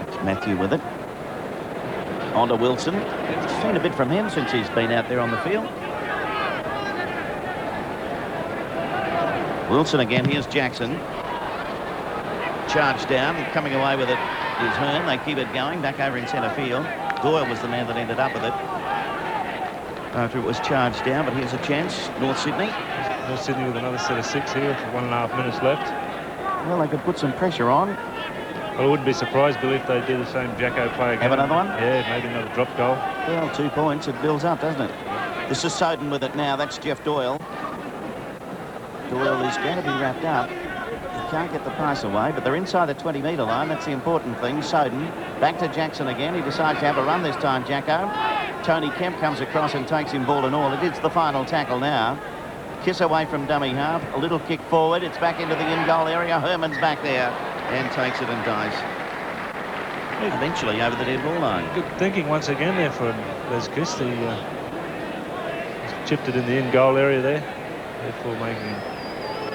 It's Matthew with it. On to Wilson. Seen a bit from him since he's been out there on the field. Wilson again. Here's Jackson. Charge down. Coming away with it is Hearn. They keep it going. Back over in centre field. Doyle was the man that ended up with it after it was charged down, but here's a chance. North Sydney. North Sydney with another set of 6 here with 1.5 minutes left. Well, they could put some pressure on. Well, I wouldn't be surprised, Bill, if they do the same Jacko play again. Have another one? Yeah, maybe another drop goal. Well, 2 points. It builds up, doesn't it? This is Soden with it now. That's Jeff Doyle. Doyle is going to be wrapped up. He can't get the pass away, but they're inside the 20-metre line. That's the important thing. Soden back to Jackson again. He decides to have a run this time, Jacko. Tony Kemp comes across and takes him ball and all. It is the final tackle now. Kiss away from dummy half. A little kick forward. It's back into the in-goal area. Herman's back there and takes it and dives eventually over the dead ball line. Good thinking once again there for Les Kiss. He chipped it in the in-goal area there, therefore making him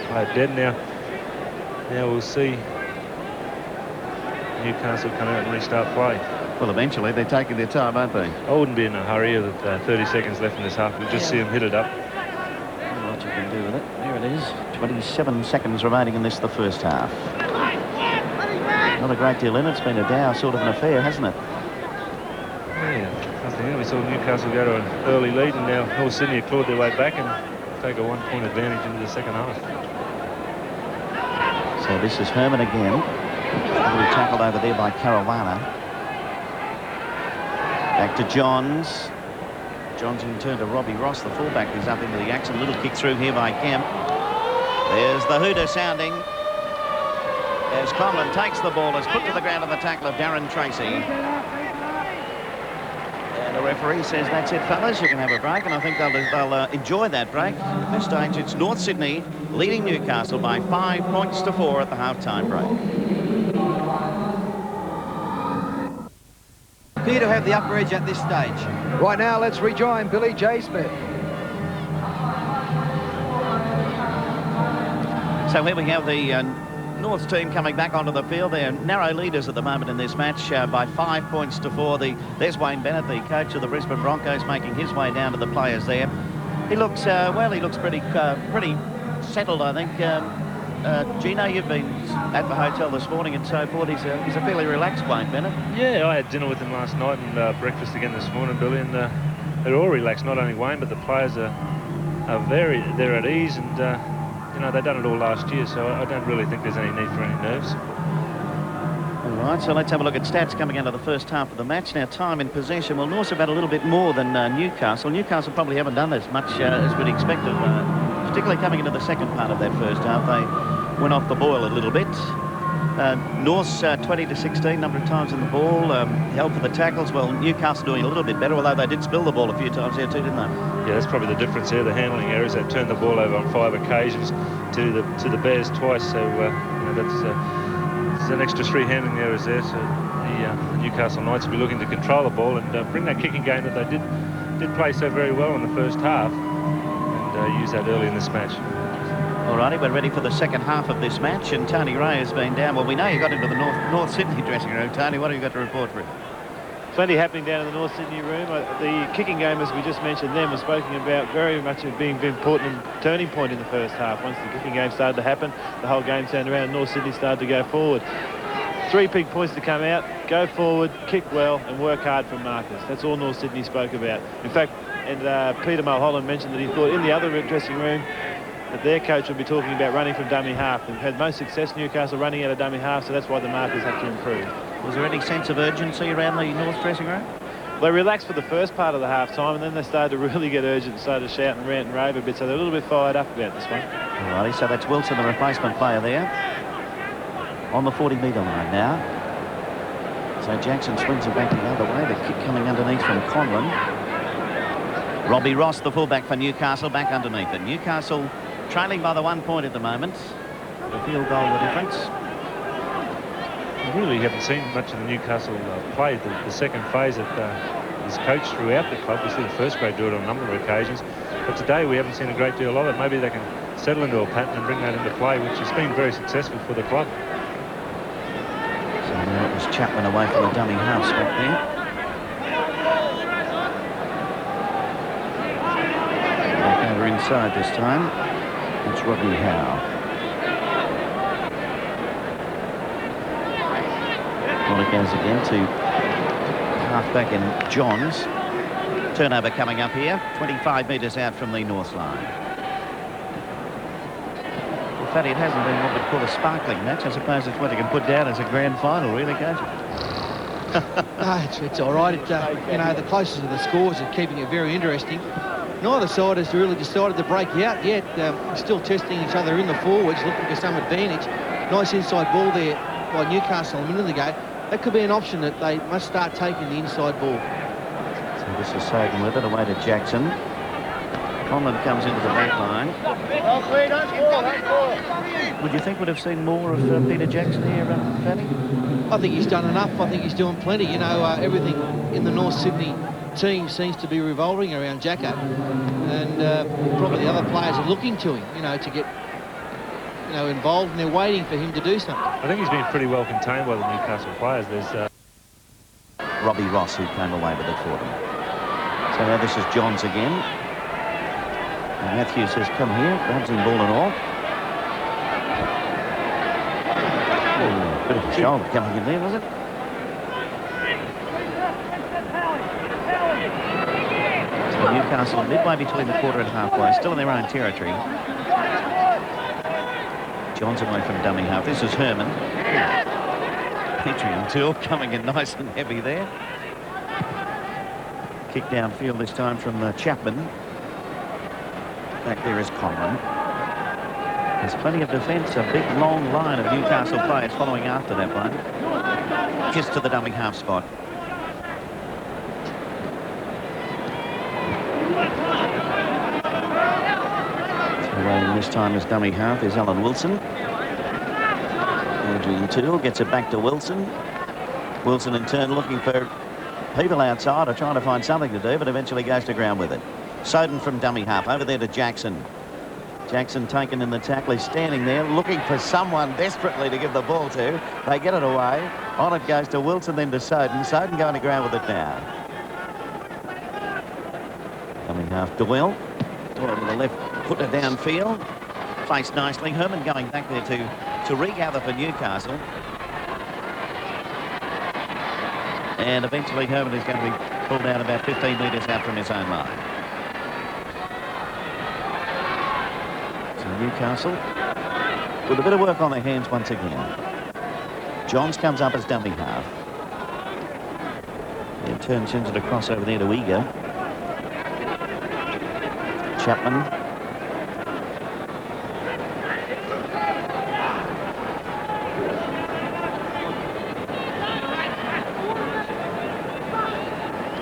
play it dead now. Now we'll see Newcastle come out and restart play. Well, eventually they're taking their time, aren't they? I wouldn't be in a hurry with 30 seconds left in this half. We'll just see them hit it up. What you can do with it. There it is. 27 seconds remaining in this, the first half. Not a great deal in it. It's been a dour sort of an affair, hasn't it? Yeah, nothing in. We saw Newcastle go to an early lead, and now North Sydney have clawed their way back and take a 1 point advantage into the second half. So this is Herman again. Tackled over there by Caruana. Back to Johns. Johns in turn to Robbie Ross, the fullback, who's up into the action. Little kick through here by Kemp. There's the hooter sounding as Conlon takes the ball, is put to the ground on the tackle of Darren Tracy. And the referee says, that's it, fellas, you can have a break, and I think they'll enjoy that break. At this stage, it's North Sydney leading Newcastle by 5 points to 4 at the half-time break. Appear to have the upper edge at this stage. Right now, let's rejoin Billy J. Smith. So here we have the North's team coming back onto the field. They're narrow leaders at the moment in this match by 5 points to 4. There's Wayne Bennett, the coach of the Brisbane Broncos, making his way down to the players there. He looks, well, he looks pretty settled, I think. Gino, you've been at the hotel this morning and so forth. He's a fairly relaxed Wayne Bennett. Yeah, I had dinner with him last night and breakfast again this morning, Billy, and they're all relaxed. Not only Wayne, but the players are they're at ease, and you know, they've done it all last year, so I don't really think there's any need for any nerves. All right, so let's have a look at stats coming into the first half of the match. Now, time in possession. Well, North have had a little bit more than Newcastle. Newcastle probably haven't done as much as we'd expected, particularly coming into the second part of that first half. They went off the boil a little bit. North's 20 to 16 number of times in the ball, held for the tackles. Well, Newcastle doing a little bit better, although they did spill the ball a few times there too, didn't they? Yeah, that's probably the difference here. The handling errors. They've turned the ball over on 5 occasions to the Bears twice. So you know, there's an extra 3 handling errors there. So the Newcastle Knights will be looking to control the ball and bring that kicking game that they did play so very well in the first half, and use that early in this match. Alrighty, we're ready for the second half of this match, and Tony Ray has been down. Well, we know you got into the North Sydney dressing room. Tony, what have you got to report for him? Plenty happening down in the North Sydney room. The kicking game, as we just mentioned then, was spoken about very much as being an important turning point in the first half. Once the kicking game started to happen, the whole game turned around and North Sydney started to go forward. 3 big points to come out: go forward, kick well, and work hard from markers. That's all North Sydney spoke about. In fact, and Peter Mulholland mentioned that he thought in the other dressing room that their coach would be talking about running from dummy half. They've had most success, Newcastle, running out of dummy half, so that's why the markers have to improve. Was there any sense of urgency around the North dressing room? They relaxed for the first part of the half-time, and then they started to really get urgent and started to shout and rant and rave a bit, so they're a little bit fired up about this one. Alrighty, so that's Wilson, the replacement player there, on the 40-metre line now. So Jackson swings it back the other way. The kick coming underneath from Conlon. Robbie Ross, the fullback for Newcastle, back underneath it. Newcastle trailing by the 1 point at the moment. The field goal, the difference. We really haven't seen much of the Newcastle play. The second phase that is coached throughout the club. We see the first grade do it on a number of occasions, but today we haven't seen a great deal of it. Maybe they can settle into a pattern and bring that into play, which has been very successful for the club. So now it was Chapman away from the dummy half spot there. Back over inside this time. It's Rodney Howe. Well, it goes again to half-back in Johns. Turnover coming up here, 25 metres out from the North line. Well, Fatty, it hasn't been what we'd call a sparkling match. I suppose it's what you can put down as a grand final, really, can't you? No, it's all right. You know, the closest to the scores are keeping it very interesting. Neither side has really decided to break out yet. Still testing each other in the forwards, looking for some advantage. Nice inside ball there by Newcastle a minute ago. That could be an option that they must start taking the inside ball. So this is Sagan with it, away to Jackson. Conlon comes into the back line. Would you think we'd have seen more of Peter Jackson here, Fanny? I think he's done enough. I think he's doing plenty. You know, everything in the North Sydney team seems to be revolving around Jacko, and probably the other players are looking to him, you know, to get involved, and they're waiting for him to do something. I think he's been pretty well contained by the Newcastle players. There's Robbie Ross, who came away with it for them. So now this is Johns again. And Matthews has come here, grabs him ball and all. Oh, bit of a shoulder coming in there, was it? So Newcastle midway between the quarter and halfway, still in their own territory. Johns away from dummy half. This is Herman. Petrie and Toole coming in nice and heavy there. Kick downfield this time from Chapman. Back there is Conlon. There's plenty of defence, a big long line of Newcastle players following after that one. Just to the dummy half spot. So this time as dummy half is Alan Wilson. Adrian Toole gets it back to Wilson. Wilson in turn looking for people outside or trying to find something to do, but eventually goes to ground with it. Soden from dummy half over there to Jackson. Jackson taken in the tackle. He's standing there looking for someone desperately to give the ball to. They get it away. On it goes to Wilson, then to Soden. Soden going to ground with it now. Dummy half Doyle. Doyle with the left footer downfield. placed nicely. Herman going back there to regather for Newcastle. And eventually Herman is going to be pulled out about 15 metres out from his own line. So Newcastle with a bit of work on their hands once again. Johns comes up as dummy half. And turns into the crossover there to Eager. Chapman.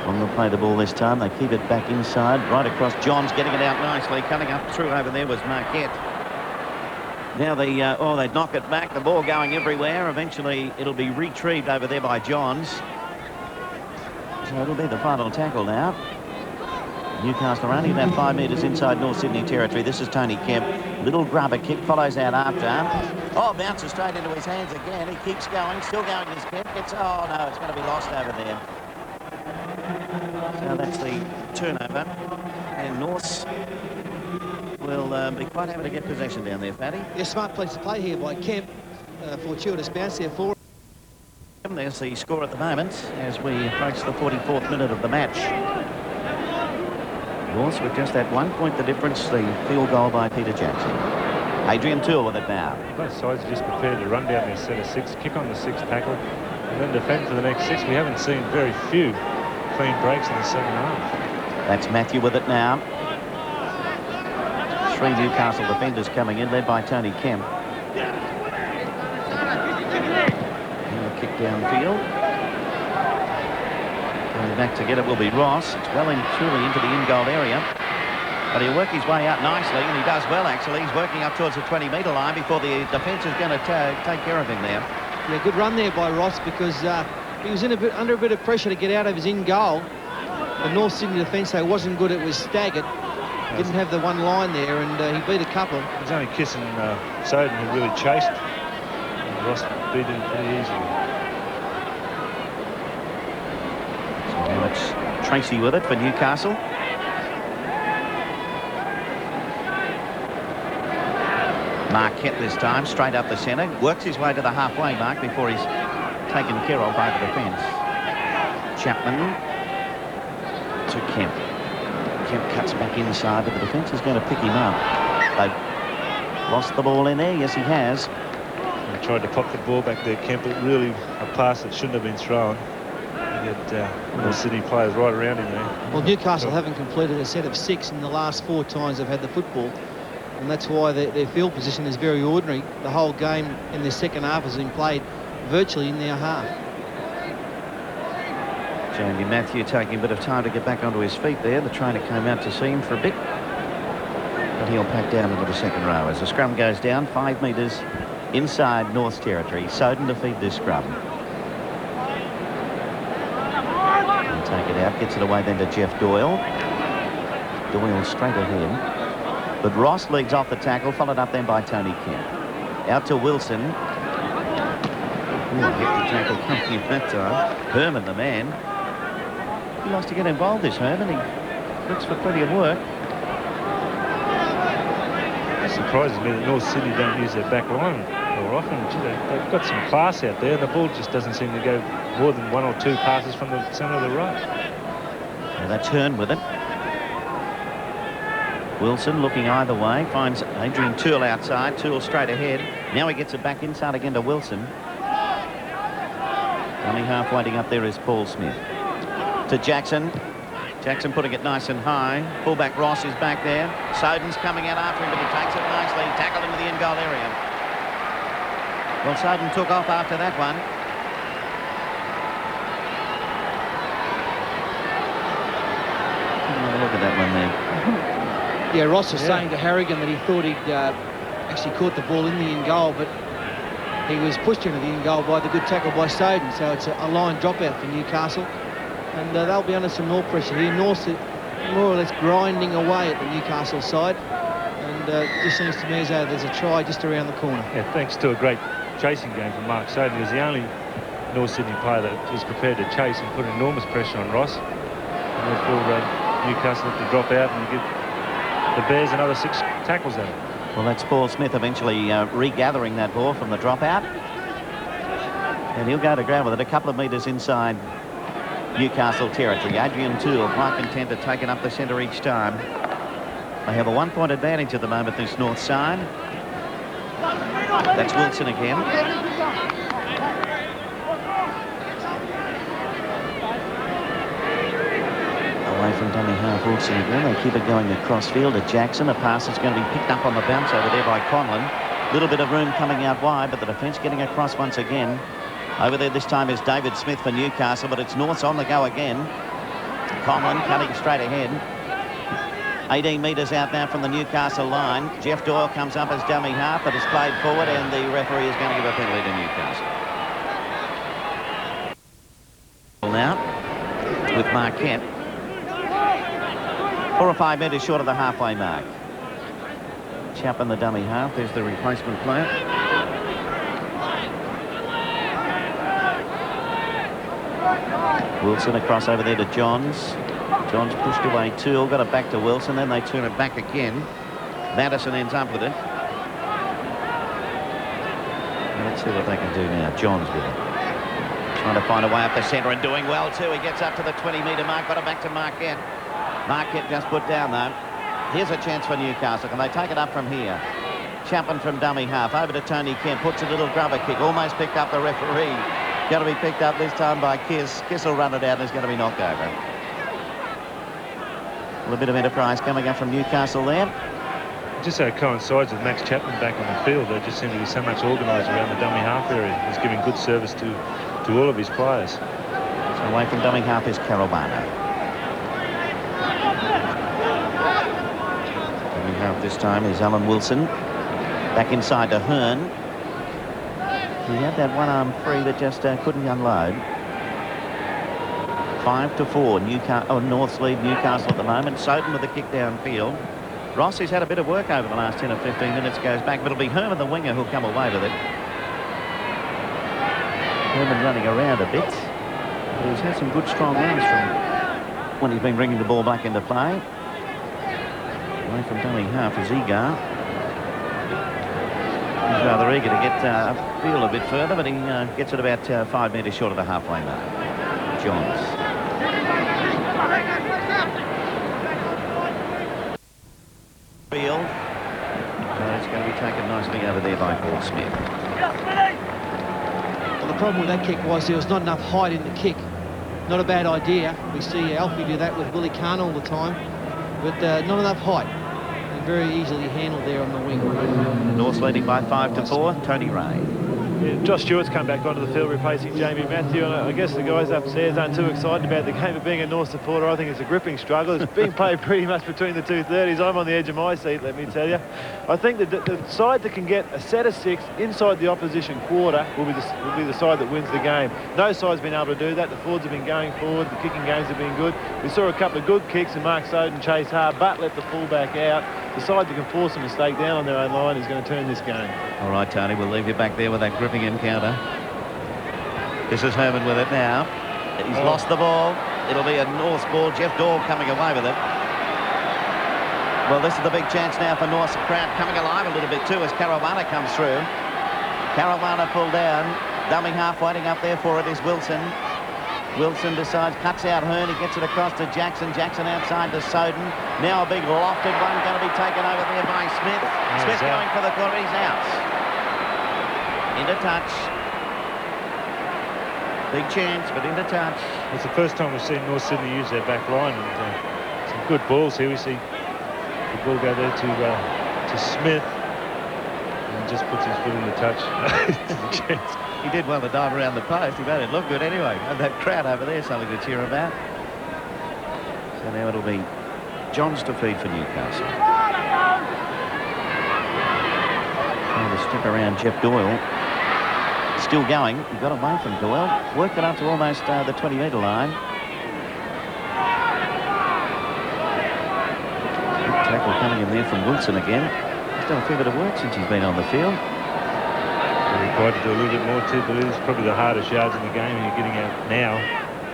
On the play the ball this time. They keep it back inside. Right across. Johns getting it out nicely. Coming up through over there was Marquette. Now they knock it back. The ball going everywhere. Eventually it'll be retrieved over there by Johns. So it'll be the final tackle now. Newcastle are only about 5 metres inside North Sydney territory. This is Tony Kemp. Little grubber kick follows out after. Oh, bounces straight into his hands again. He keeps going, still going as Kemp gets. Oh no, it's going to be lost over there. So that's the turnover. And North will be quite happy to get possession down there, Fatty. Yeah, smart place to play here by Kemp. Fortuitous bounce there for him. There's the score at the moment as we approach the 44th minute of the match. North with just that 1 point the difference, the field goal by Peter Jackson. Adrian Toole with it now. Both sides are just prepared to run down their set of 6, kick on the 6th tackle, and then defend for the next 6. We haven't seen very few clean breaks in the second half. That's Matthew with it now. 3 Newcastle defenders coming in, led by Tony Kemp. Kick downfield. Going back to get it will be Ross. It's well and truly into the in-goal area. But he'll work his way out nicely, and he does well, actually. He's working up towards the 20-metre line before the defence is going to take care of him there. Yeah, good run there by Ross because he was under a bit of pressure to get out of his in-goal. The North Sydney defence, though, wasn't good. It was staggered. Didn't have the one line there, and he beat a couple. It was only Kiss and Soden who really chased. And Ross beat him pretty easily. So now it's Tracy with it for Newcastle. Marquette this time, straight up the centre. Works his way to the halfway mark before he's taken care of by the defence. Chapman to Kemp. Kemp cuts back inside, but the defence is going to pick him up. They've lost the ball in there. Yes, he has. He tried to pop the ball back there, Kemp, but really a pass that shouldn't have been thrown. You get North Sydney players right around him there. Well, Newcastle haven't completed a set of 6 in the last 4 times they've had the football, and that's why their field position is very ordinary. The whole game in the second half has been played virtually in their half. Jamie Matthew taking a bit of time to get back onto his feet there. The trainer came out to see him for a bit, but he'll pack down into the second row as the scrum goes down 5 metres inside North's territory. Soden to feed this scrum. And take it out, gets it away then to Jeff Doyle. Doyle straight ahead, but Ross leads off the tackle, followed up then by Tony Kemp. Out to Wilson. Hit the tackle coming in that time. Herman, the man. He likes to get involved, this Herman. He looks for plenty of work. It surprises me that North Sydney don't use their back line more often. They've got some class out there. The ball just doesn't seem to go more than 1 or 2 passes from the centre of the right. Well, that's Hearn with it. Wilson looking either way. Finds Adrian Toole outside. Toole straight ahead. Now he gets it back inside again to Wilson. Only half waiting up there is Paul Smith. To Jackson. Jackson putting it nice and high. Fullback Ross is back there. Soden's coming out after him, but he takes it nicely. Tackled into the in-goal area. Well, Soden took off after that one. Have a look at that one there. Yeah, Ross was saying to Harrigan that he thought he'd actually caught the ball in the in-goal, but he was pushed into the in-goal by the good tackle by Soden, so it's a line dropout for Newcastle. And they'll be under some more pressure here. North more or less grinding away at the Newcastle side. And it just seems to me as though there's a try just around the corner. Yeah, thanks to a great chasing game from Mark Soden. He was the only North Sydney player that was prepared to chase and put enormous pressure on Ross. And therefore Newcastle have to drop out and give the Bears another 6 tackles at him. Well, that's Paul Smith eventually regathering that ball from the dropout. And he'll go to ground with it a couple of metres inside Newcastle territory. Adrian Toole, quite content to take it up the centre each time. They have a 1-point advantage at the moment, this north side. That's Wilson again. Away from dummy half, Wilson again. They keep it going across field to Jackson. A pass is going to be picked up on the bounce over there by Conlon. Little bit of room coming out wide, but the defence getting across once again. Over there this time is David Smith for Newcastle, but it's North's on the go again. Conlon cutting straight ahead. 18 metres out now from the Newcastle line. Jeff Doyle comes up as dummy half, but is played forward, and the referee is going to give a penalty to Newcastle. Now, with Marquette. 4 or 5 metres short of the halfway mark. Chapman the dummy half. There's the replacement player. Wilson across over there to Johns. Johns pushed away Toole, got it back to Wilson, then they turn it back again. Madison ends up with it. And let's see what they can do now. Johns with it. Trying to find a way up the centre and doing well too. He gets up to the 20-metre mark, got it back to Marquette. Marquette just put down though. Here's a chance for Newcastle. Can they take it up from here? Chapman from dummy half. Over to Tony Kemp. Puts a little grubber kick. Almost picked up the referee. Going to be picked up this time by Kiss. Kiss will run it out and is going to be knocked over. A little bit of enterprise coming up from Newcastle there. Just so it coincides with Max Chapman back on the field. They just seem to be so much organised around the dummy half area. He's giving good service to all of his players. So away from dummy half is Caruana. Dummy half this time is Alan Wilson. Back inside to Hearn. He had that one arm free that just couldn't unload. 5-4. North's lead Newcastle at the moment. Soden with the kick downfield. Rossi's had a bit of work over the last 10 or 15 minutes. Goes back, but it'll be Herman the winger who'll come away with it. Herman running around a bit. But he's had some good strong runs from when he's been bringing the ball back into play. Away from dummy half is Egar. He's rather eager to get field a bit further, but he gets it about 5 metres short of the halfway mark. Johns. Field. It's going to be taken nicely over there by Paul Smith. Well, the problem with that kick was there was not enough height in the kick. Not a bad idea. We see Alfie do that with Willie Kahn all the time, but not enough height. And very easily handled there on the wing. North's leading by 5-4. Tony Ray. Yeah, Josh Stewart's come back onto the field replacing Jamie Matthew, and I guess the guys upstairs aren't too excited about the game. But being a North supporter, I think it's a gripping struggle. It's being played pretty much between the 230s. I'm on the edge of my seat, let me tell you. I think that the side that can get a set of 6 inside the opposition quarter will be the side that wins the game. No side's been able to do that. The Fords have been going forward. The kicking games have been good. We saw a couple of good kicks, and Mark Soden chased hard, but let the fullback out. The side that can force a mistake down on their own line is going to turn this game. All right, Tony, we'll leave you back there with that gripping encounter. This is Herman with it now. He's lost the ball. It'll be a North's ball. Jeff Doyle coming away with it. Well, this is the big chance now for North's crowd coming alive a little bit too as Caruana comes through. Caruana pulled down. Dummy half waiting up there for it is Wilson. Wilson decides, cuts out Hearn. He gets it across to Jackson. Jackson outside to Soden. Now a big lofted one going to be taken over there by Smith. Smith going for the corner. He's out. Into touch. Big chance, but into touch. It's the first time we've seen North Sydney use their back line, and some good balls here. We see the ball go there to Smith, and just puts his foot in the touch. He did well to dive around the post. He made it look good anyway. And that crowd over there, something to cheer about. So now it'll be Johns to feed for Newcastle. Trying to step around Jeff Doyle. Still going. He got away from Doyle. Worked it up to almost the 20-metre line. Good tackle coming in there from Wilson again. He's done a fair bit of work since he's been on the field. They're required to do a little bit more too, but it is probably the hardest yards in the game, and you're getting out now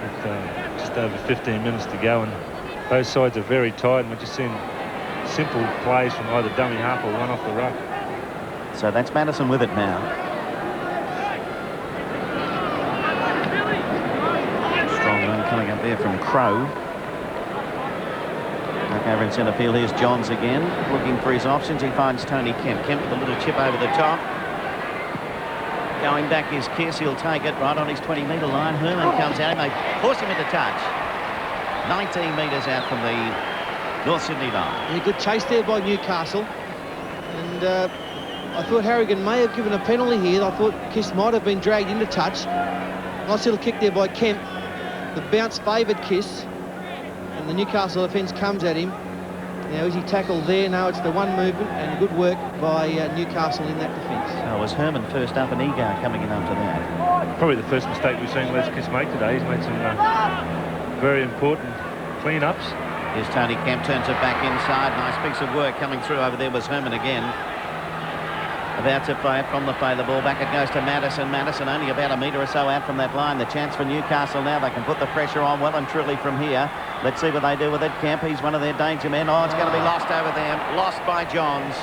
with just over 15 minutes to go, and both sides are very tight, and we're just seeing simple plays from either dummy half or one off the ruck. So that's Madison with it now. Strong run coming up there from Crow. Back over in centre field. Here's Johns again, looking for his options. He finds Tony Kemp. Kemp with a little chip over the top. Going back is Kiss. He'll take it right on his 20-metre line. Herman comes out. They force him into touch. 19 metres out from the North Sydney line. Yeah, good chase there by Newcastle. And I thought Harrigan may have given a penalty here. I thought Kiss might have been dragged into touch. Nice little kick there by Kemp. The bounce favoured Kiss. And the Newcastle defence comes at him. Now, is he tackled there? No, it's the one movement, and good work by Newcastle in that defence. So it was Herman first up and Egar coming in after that. Probably the first mistake we've seen Les Kiss make today. He's made some very important clean-ups. Here's Tony Kemp, turns it back inside. Nice piece of work coming through over there was Herman again. About to play it from the play. The ball back, it goes to Madison. Madison only about a metre or so out from that line. The chance for Newcastle now. They can put the pressure on well and truly from here. Let's see what they do with it. Kemp, he's one of their danger men. Oh, it's going to be lost over there. Lost by Johns.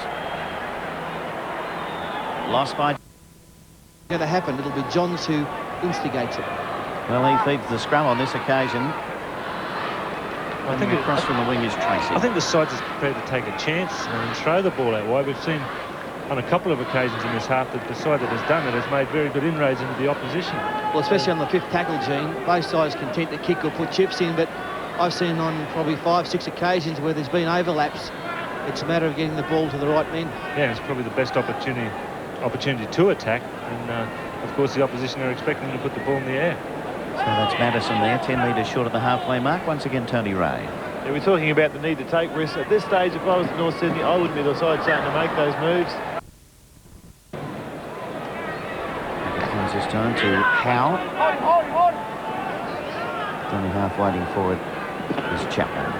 Lost by... Going to happen. It'll be Johns who instigates it. Well, he feeds the scrum on this occasion. I think across from the wing is Tracy. I think the side's is prepared to take a chance and throw the ball out wide. We've seen on a couple of occasions in this half that the side that has done it has made very good inroads into the opposition. Well, especially on the fifth tackle, Gene. Both sides content to kick or put chips in, but I've seen on probably 5-6 occasions where there's been overlaps. It's a matter of getting the ball to the right men. Yeah, it's probably the best opportunity to attack, and of course the opposition are expecting them to put the ball in the air. So that's Madison there, 10 metres short of the halfway mark. Once again, Tony Ray. Yeah, we're talking about the need to take risks. At this stage, if I was North Sydney, I wouldn't be the side starting to make those moves. It comes this time to Howe. Dummy half waiting for it is Chapman.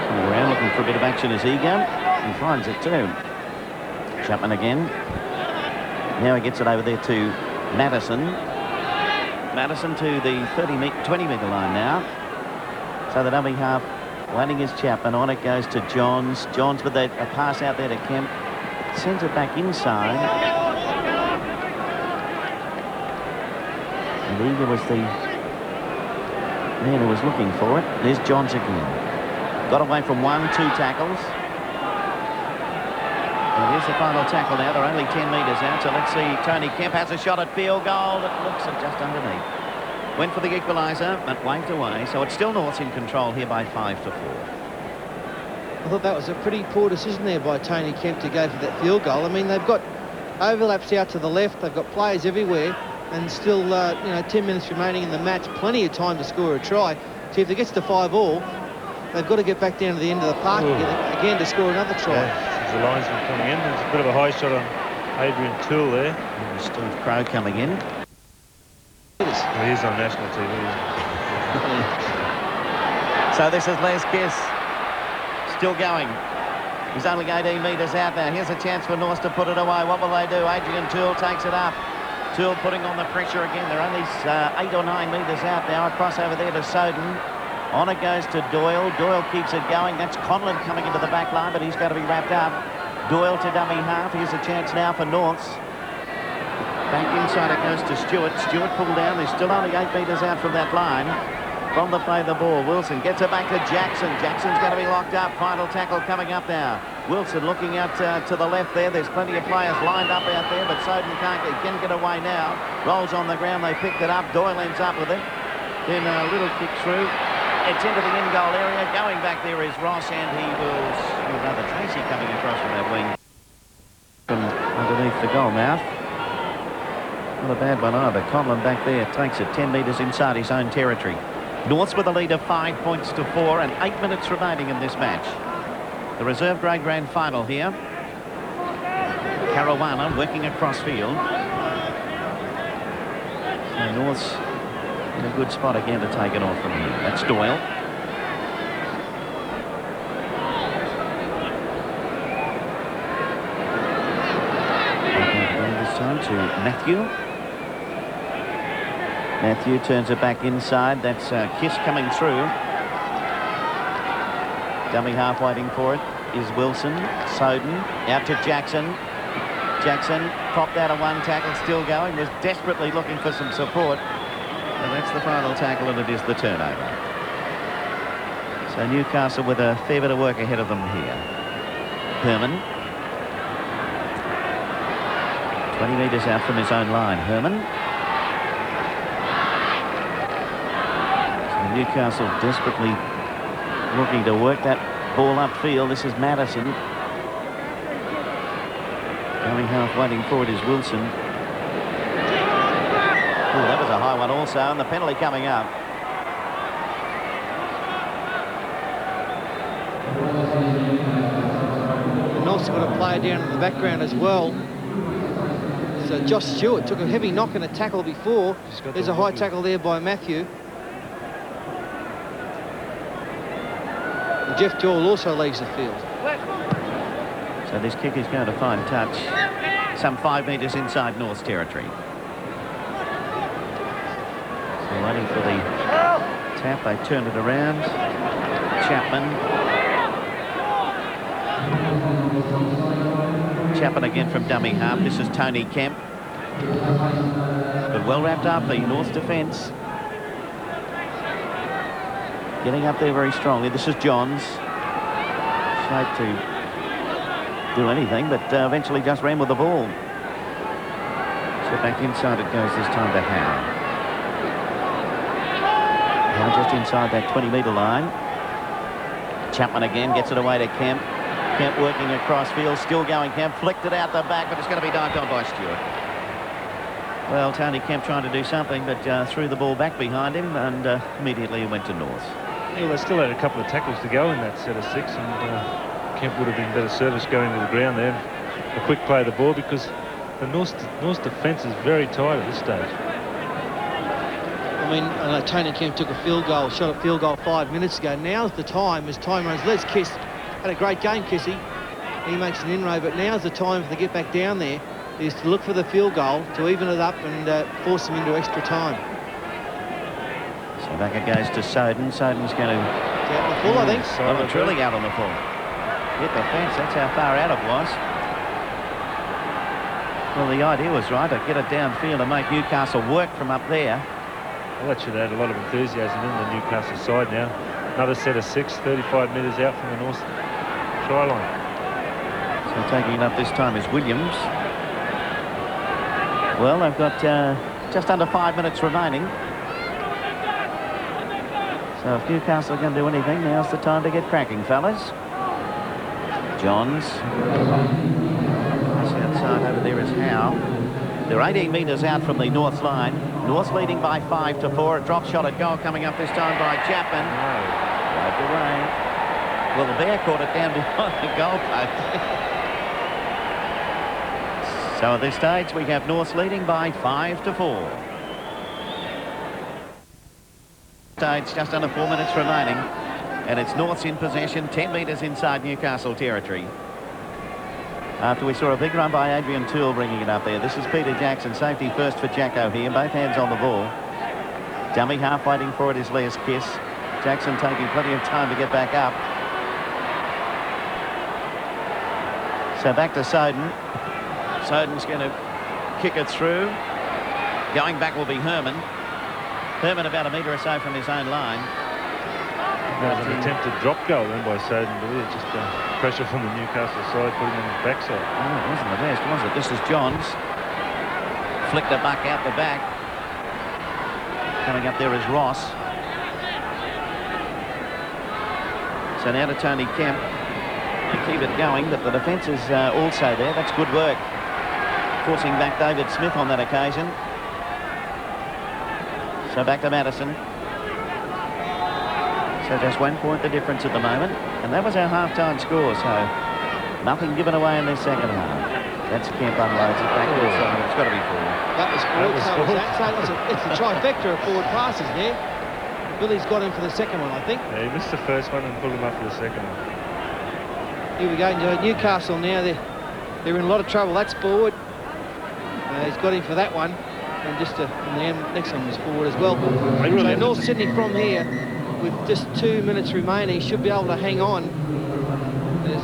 Coming around looking for a bit of action is Egan. He finds it too. Chapman again. Now he gets it over there to Madison. Madison to the 20-metre line now. So the dummy half waiting is Chapman. On it goes to Johns. Johns with a pass out there to Kemp. Sends it back inside. And Egan was the man who was looking for it. There's Johns again. Got away from 1-2 tackles. And here's the final tackle now. They're only 10 metres out, so let's see. Tony Kemp has a shot at field goal. It looks at just underneath. Went for the equaliser, but waved away. So it's still North's in control here by 5-4. I thought that was a pretty poor decision there by Tony Kemp to go for that field goal. I mean, they've got overlaps out to the left. They've got players everywhere, and still, 10 minutes remaining in the match. Plenty of time to score a try. See, if it gets to 5-all, they've got to get back down to the end of the park again to score another try. Yeah. The linesman coming in. There's a bit of a high shot on Adrian Toole there. And Steve Crow coming in. Well, he is on national TV. So this is Les Kiss. Still going. He's only 18 metres out now. Here's a chance for North to put it away. What will they do? Adrian Toole takes it up. Toole putting on the pressure again. They're only 8 or 9 metres out now. Across over there to Soden. On it goes to Doyle. Doyle keeps it going. That's Conlon coming into the back line, but he's got to be wrapped up. Doyle to dummy half. Here's a chance now for Norths. Back inside it goes to Stewart. Stewart pulled down. They're still only 8 metres out from that line. From the play the ball. Wilson gets it back to Jackson. Jackson's going to be locked up. Final tackle coming up now. Wilson looking out to the left there. There's plenty of players lined up out there, but Soden can get away now. Rolls on the ground. They picked it up. Doyle ends up with it. Then a little kick through. It's into the in-goal area. Going back there is Ross, and he will... Another Tracy coming across from that wing. From underneath the goal mouth. Not a bad one either. Conlon back there takes it 10 metres inside his own territory. Norths with a lead of 5 points to 4 and 8 minutes remaining in this match. The reserve grade grand final here. Caruana working across field. So Norths in a good spot again to take it off from here. That's Doyle. This time to Matthew. Matthew turns it back inside. That's Kiss coming through. Dummy half waiting for it is Wilson. Soden out to Jackson. Jackson popped out of one tackle, still going, was desperately looking for some support. And that's the final tackle, and it is the turnover. So Newcastle with a fair bit of work ahead of them here. Herman. 20 metres out from his own line. Herman. So Newcastle desperately looking to work that ball upfield. This is Madison. Going half waiting for it is Wilson. Oh, that was a high one also, and the penalty coming up. And also got a player down in the background as well. So Josh Stewart took a heavy knock and a tackle before. There's a high tackle there by Matthew. And Jeff Jewell also leaves the field. So this kick is going to find touch some 5 metres inside North's territory. So waiting for the tap, they turn it around. Chapman again from dummy half. This is Tony Kemp. But well wrapped up, the North defence. Getting up there very strongly. This is Johns. Tried to do anything, but eventually just ran with the ball. So back inside it goes this time to Howe. Now just inside that 20-metre line. Chapman again gets it away to Kemp. Kemp working across field, still going. Kemp flicked it out the back, but it's going to be dived on by Stewart. Well, Tony Kemp trying to do something, but threw the ball back behind him, and immediately he went to North. Yeah, they still had a couple of tackles to go in that set of 6, and Kemp would have been better service going to the ground there. A quick play of the ball, because the North's defence is very tight at this stage. I mean, I know Tony Kemp took a field goal, shot a field goal 5 minutes ago. Now's the time, as time runs. Les Kiss had a great game, Kissy. He makes an inroad, but now's the time for to get back down there, is to look for the field goal, to even it up and force them into extra time. So back it goes to Soden. Soden's going to... Out on the full, I think. Well, truly out on the full. Hit the fence, that's how far out it was. Well, the idea was right, to get it downfield and make Newcastle work from up there. Well, that should add a lot of enthusiasm in the Newcastle side now. Another set of 6, 35 metres out from the North try line. So taking it up this time is Williams. Well, they've got just under 5 minutes remaining. So if Newcastle are going to do anything, now's the time to get cracking, fellas. Johns. Outside over there is Howe. They're 18 metres out from the North line. North leading by 5-4. A drop shot at goal coming up this time by Chapman. Wiped away. Well, the Bear caught it down behind the goalpost. So at this stage, we have North leading by 5-4. Stage just under 4 minutes remaining. And it's North's in possession, 10 metres inside Newcastle territory. After we saw a big run by Adrian Toole bringing it up there. This is Peter Jackson, safety first for Jacko here. Both hands on the ball. Dummy half waiting for it is Les Kiss. Jackson taking plenty of time to get back up. So back to Soden. Soden's going to kick it through. Going back will be Herman. Herman about a metre or so from his own line. There was an attempted drop goal then by Soden, but it's just pressure from the Newcastle side, putting him on his backside. Oh, it wasn't the best, was it? This is Johns. Flicked the buck out the back. Coming up there is Ross. So now to Tony Kemp. They keep it going, but the defence is also there. That's good work. Forcing back David Smith on that occasion. So back to Madison. So just 1 point the difference at the moment. And that was our half-time score, so nothing given away in this second half. That's Kemp unloads it back to his side. It's got to be forward. That was forward. It's the trifecta of forward passes there. Billy's got him for the second one, I think. Yeah, he missed the first one and pulled him up for the second one. Here we go. Newcastle now, they're in a lot of trouble. That's forward. He's got him for that one. And just and the next one was forward as well. So North Sydney from here, with just 2 minutes remaining, should be able to hang on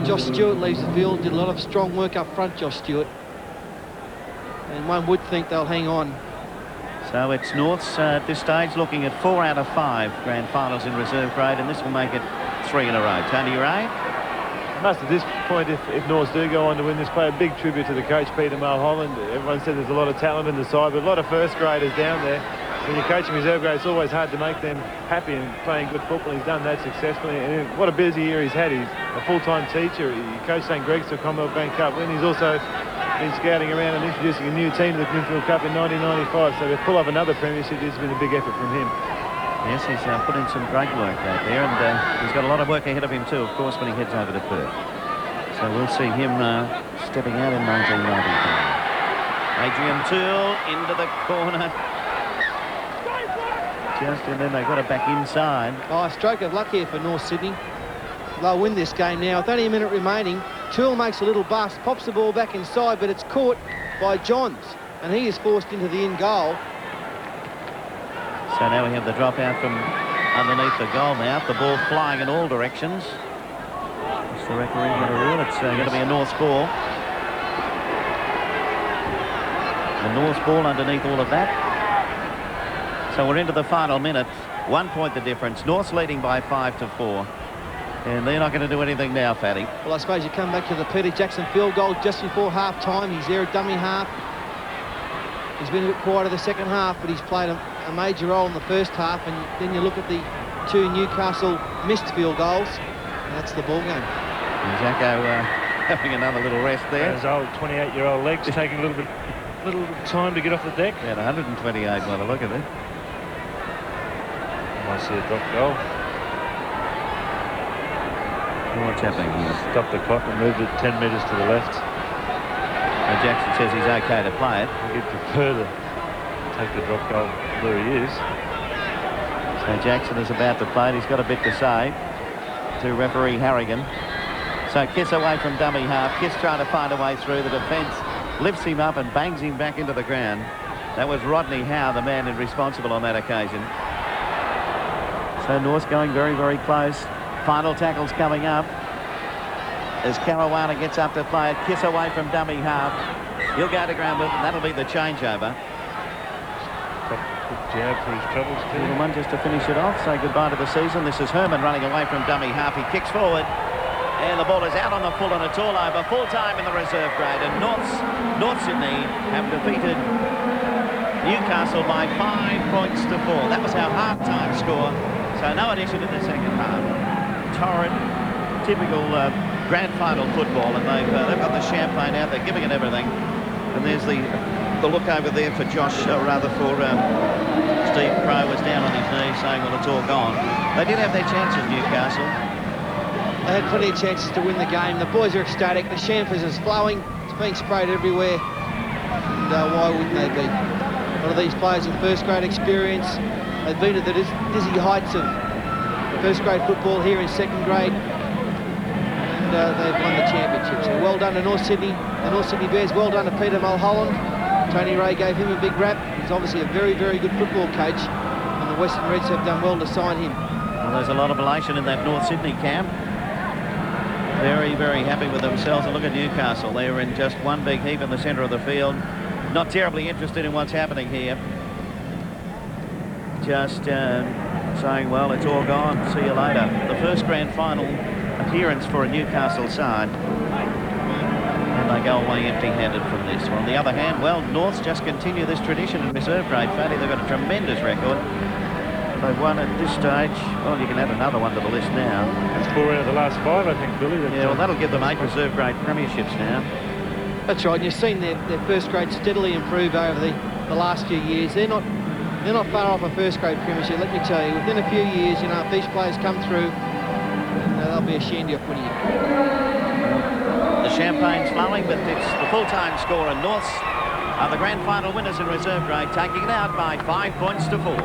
Josh Stewart leaves the field. Did a lot of strong work up front, Josh Stewart. And one would think they'll hang on. So it's Norths at this stage looking at 4 out of 5 grand finals in reserve grade, and this will make it 3 in a row. Tony Ray? Must at this point, if Norths do go on to win this, pay a big tribute to the coach, Peter Mulholland. Everyone said there's a lot of talent in the side, but a lot of first graders down there. When you're coaching reserve grade, it's always hard to make them happy and playing good football. He's done that successfully, and what a busy year he's had. He's a full-time teacher. He coached St Greg's to a Commonwealth Bank Cup win. He's also been scouting around and introducing a new team to the Peninsula Cup in 1995. So to pull off another premiership has been a big effort from him. Yes, he's put in some great work out there, and he's got a lot of work ahead of him too, of course, when he heads over to Perth. So we'll see him stepping out in 1995. Adrian Toole into the corner. Just, and then they've got it back inside. Oh, a stroke of luck here for North Sydney. They'll win this game now. With only a minute remaining, Toole makes a little bust, pops the ball back inside, but it's caught by Johns, and he is forced into the in goal. So now we have the drop out from underneath the goal mouth. The ball flying in all directions. What's the referee going to rule? It's going to be a North's ball. The North's ball underneath all of that. So we're into the final minute. 1 point the difference. North's leading by 5-4. And they're not going to do anything now, Fatty. Well, I suppose you come back to the Peter Jackson field goal just before half-time. He's there at dummy half. He's been a bit quieter the second half, but he's played a major role in the first half. And then you look at the 2 Newcastle missed field goals, and that's the ball game. And Jacko having another little rest there. His old 28-year-old legs taking a little time to get off the deck. At 128 by the look of it. I see a drop goal. What's happening here? Stop the clock and moved it 10 metres to the left. And Jackson says he's okay to play it. He'd prefer to take the drop goal where he is. So Jackson is about to play it. He's got a bit to say to referee Harrigan. So Kiss away from dummy half. Kiss trying to find a way through. The defence lifts him up and bangs him back into the ground. That was Rodney Howe, the man responsible on that occasion. So North's going very, very close. Final tackle's coming up as Caruana gets up to play it. Kiss away from dummy half. He'll go to ground with it, and that'll be the changeover. Good jab for his troubles too. Little one just to finish it off. Say goodbye to the season. This is Herman running away from dummy half. He kicks forward, and the ball is out on the full, and it's all over. Full time in the reserve grade, and North Sydney have defeated Newcastle by 5-4. That was our half-time score. So no addition in the second half. Torrid, typical grand final football, and they've got the champagne out. They're giving it everything. And there's the look over there for Josh, for Steve Crow was down on his knees saying, well, it's all gone. They did have their chances, Newcastle. They had plenty of chances to win the game. The boys are ecstatic. The champagne is flowing. It's being sprayed everywhere. And why wouldn't they be? A lot of these players with first grade experience. They've been at the dizzy heights of first grade football here in second grade, and they've won the championship. So well done to North Sydney, the North Sydney Bears. Well done to Peter Mulholland. Tony Ray gave him a big rap. He's obviously a very, very good football coach, and the Western Reds have done well to sign him. Well, there's a lot of elation in that North Sydney camp. Very, very happy with themselves. And look at Newcastle. They were in just one big heap in the centre of the field. Not terribly interested in what's happening here. Just saying, well, it's all gone. See you later. The first grand final appearance for a Newcastle side. And they go away empty-handed from this. On the other hand, well, Norths just continue this tradition in reserve grade. Fatty, they've got a tremendous record. They've won at this stage. Well, you can add another one to the list now. That's 4 out of the last 5, I think, Billy. Yeah, well, that'll give them 8 reserve grade premierships now. That's right. And you've seen their first grade steadily improve over the last few years. They're not far off a first grade premiership, let me tell you. Within a few years, you know, if these players come through, they'll be a shandy of winning it. The champagne's flowing, but it's the full-time score, and Norths are the grand final winners in reserve grade, taking it out by 5-4.